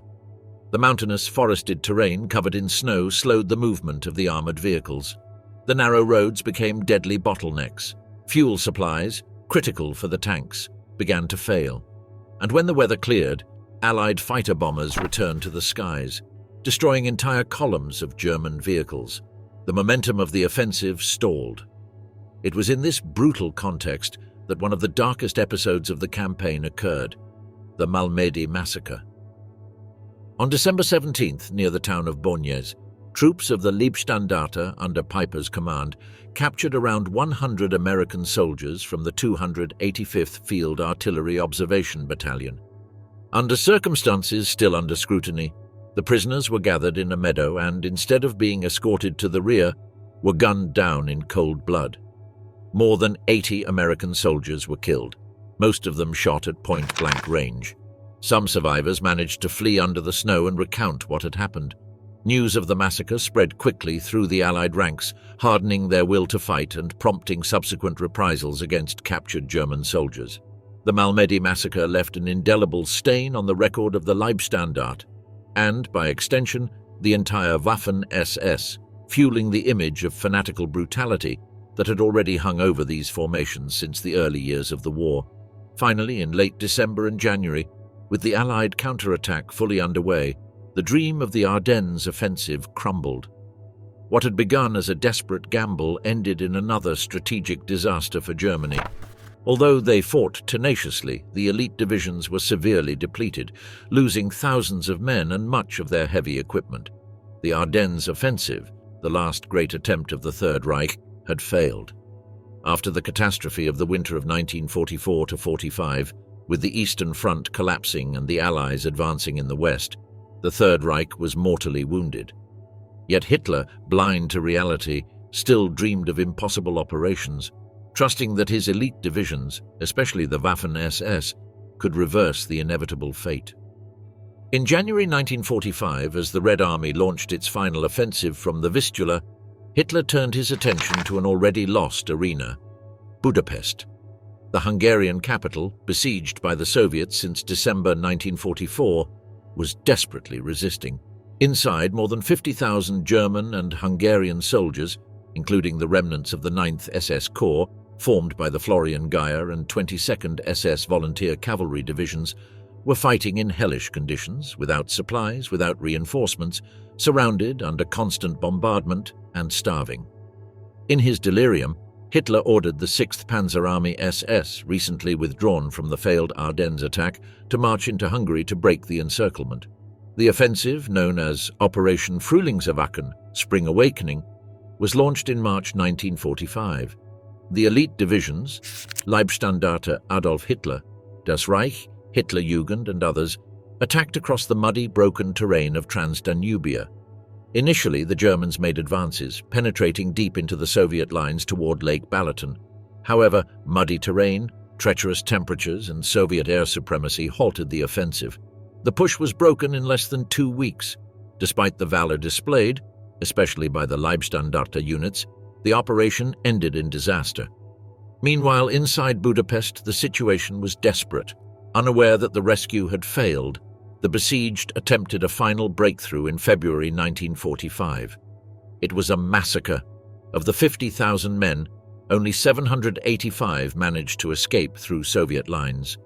The mountainous, forested terrain covered in snow slowed the movement of the armored vehicles. The narrow roads became deadly bottlenecks. Fuel supplies, critical for the tanks, began to fail. And when the weather cleared, Allied fighter bombers returned to the skies, destroying entire columns of German vehicles. The momentum of the offensive stalled. It was in this brutal context that one of the darkest episodes of the campaign occurred, the Malmedy massacre. On December 17th, near the town of Bonyes, troops of the Leibstandarte, under Peiper's command, captured around 100 American soldiers from the 285th Field Artillery Observation Battalion. Under circumstances still under scrutiny, the prisoners were gathered in a meadow and, instead of being escorted to the rear, were gunned down in cold blood. More than 80 American soldiers were killed, most of them shot at point-blank range. Some survivors managed to flee under the snow and recount what had happened. News of the massacre spread quickly through the Allied ranks, hardening their will to fight and prompting subsequent reprisals against captured German soldiers. The Malmedy massacre left an indelible stain on the record of the Leibstandarte, and, by extension, the entire Waffen-SS, fueling the image of fanatical brutality that had already hung over these formations since the early years of the war. Finally, in late December and January, with the Allied counterattack fully underway, the dream of the Ardennes offensive crumbled. What had begun as a desperate gamble ended in another strategic disaster for Germany. Although they fought tenaciously, the elite divisions were severely depleted, losing thousands of men and much of their heavy equipment. The Ardennes offensive, the last great attempt of the Third Reich, had failed. After the catastrophe of the winter of 1944-45, with the Eastern Front collapsing and the Allies advancing in the west, The Third Reich was mortally wounded. Yet Hitler, blind to reality, still dreamed of impossible operations, trusting that his elite divisions, especially the Waffen-SS, could reverse the inevitable fate. In January 1945, as the Red Army launched its final offensive from the Vistula, Hitler turned his attention to an already lost arena: Budapest. The Hungarian capital, besieged by the Soviets since December 1944, was desperately resisting. Inside, more than 50,000 German and Hungarian soldiers, including the remnants of the 9th SS Corps, formed by the Florian Geyer and 22nd SS Volunteer Cavalry Divisions, were fighting in hellish conditions, without supplies, without reinforcements, surrounded under constant bombardment and starving. In his delirium, Hitler ordered the 6th Panzer Army SS, recently withdrawn from the failed Ardennes attack, to march into Hungary to break the encirclement. The offensive, known as Operation Frühlingserwachen, Spring Awakening, was launched in March 1945. The elite divisions, Leibstandarte Adolf Hitler, Das Reich, Hitlerjugend and others, attacked across the muddy, broken terrain of Transdanubia. Initially, the Germans made advances, penetrating deep into the Soviet lines toward Lake Balaton. However, muddy terrain, treacherous temperatures, and Soviet air supremacy halted the offensive. The push was broken in less than 2 weeks. Despite the valor displayed, especially by the Leibstandarte units, the operation ended in disaster. Meanwhile, inside Budapest, the situation was desperate. Unaware that the rescue had failed, the besieged attempted a final breakthrough in February 1945. It was a massacre. Of the 50,000 men, only 785 managed to escape through Soviet lines.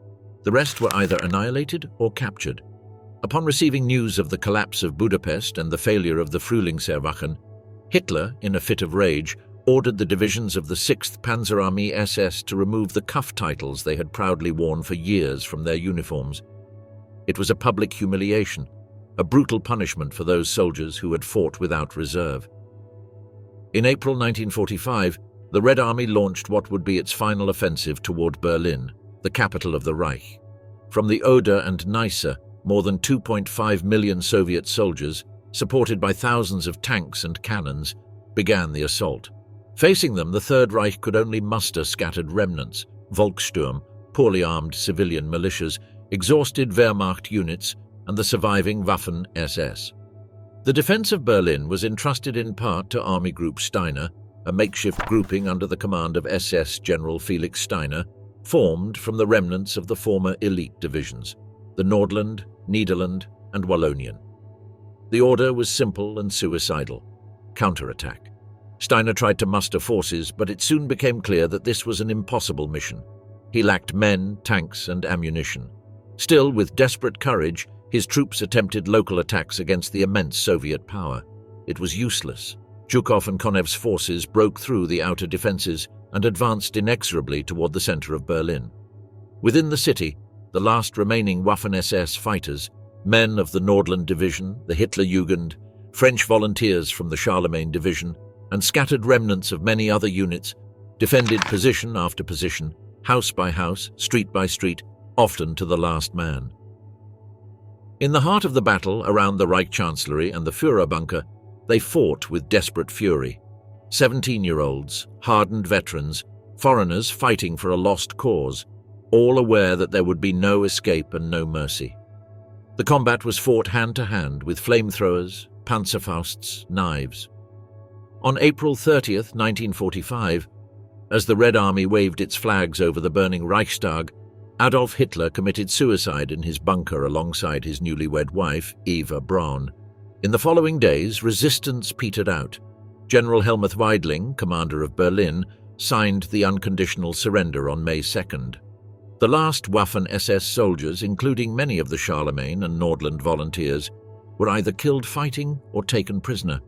The rest were either annihilated or captured. Upon receiving news of the collapse of Budapest and the failure of the Frühlingserwachen, Hitler, in a fit of rage, ordered the divisions of the 6th Panzer Army SS to remove the cuff titles they had proudly worn for years from their uniforms. It was a public humiliation, a brutal punishment for those soldiers who had fought without reserve. In April 1945, the Red Army launched what would be its final offensive toward Berlin, the capital of the Reich. From the Oder and Neisse, more than 2.5 million Soviet soldiers, supported by thousands of tanks and cannons, began the assault. Facing them, the Third Reich could only muster scattered remnants, Volkssturm, poorly armed civilian militias, exhausted Wehrmacht units, and the surviving Waffen-SS. The defense of Berlin was entrusted in part to Army Group Steiner, a makeshift grouping under the command of SS General Felix Steiner, formed from the remnants of the former elite divisions, the Nordland, Nederland, and Wallonian. The order was simple and suicidal: counterattack. Steiner tried to muster forces, but it soon became clear that this was an impossible mission. He lacked men, tanks, and ammunition. Still, with desperate courage, his troops attempted local attacks against the immense Soviet power. It was useless. Zhukov and Konev's forces broke through the outer defenses and advanced inexorably toward the center of Berlin. Within the city, the last remaining Waffen-SS fighters, men of the Nordland Division, the Hitlerjugend, French volunteers from the Charlemagne Division, and scattered remnants of many other units, defended position after position, house by house, street by street, often to the last man. In the heart of the battle around the Reich Chancellery and the Führerbunker, they fought with desperate fury. 17-year-olds, hardened veterans, foreigners fighting for a lost cause, all aware that there would be no escape and no mercy. The combat was fought hand-to-hand with flamethrowers, panzerfausts, knives. On April 30th, 1945, as the Red Army waved its flags over the burning Reichstag, Adolf Hitler committed suicide in his bunker alongside his newlywed wife, Eva Braun. In the following days, resistance petered out. General Helmuth Weidling, commander of Berlin, signed the unconditional surrender on May 2nd. The last Waffen-SS soldiers, including many of the Charlemagne and Nordland volunteers, were either killed fighting or taken prisoner.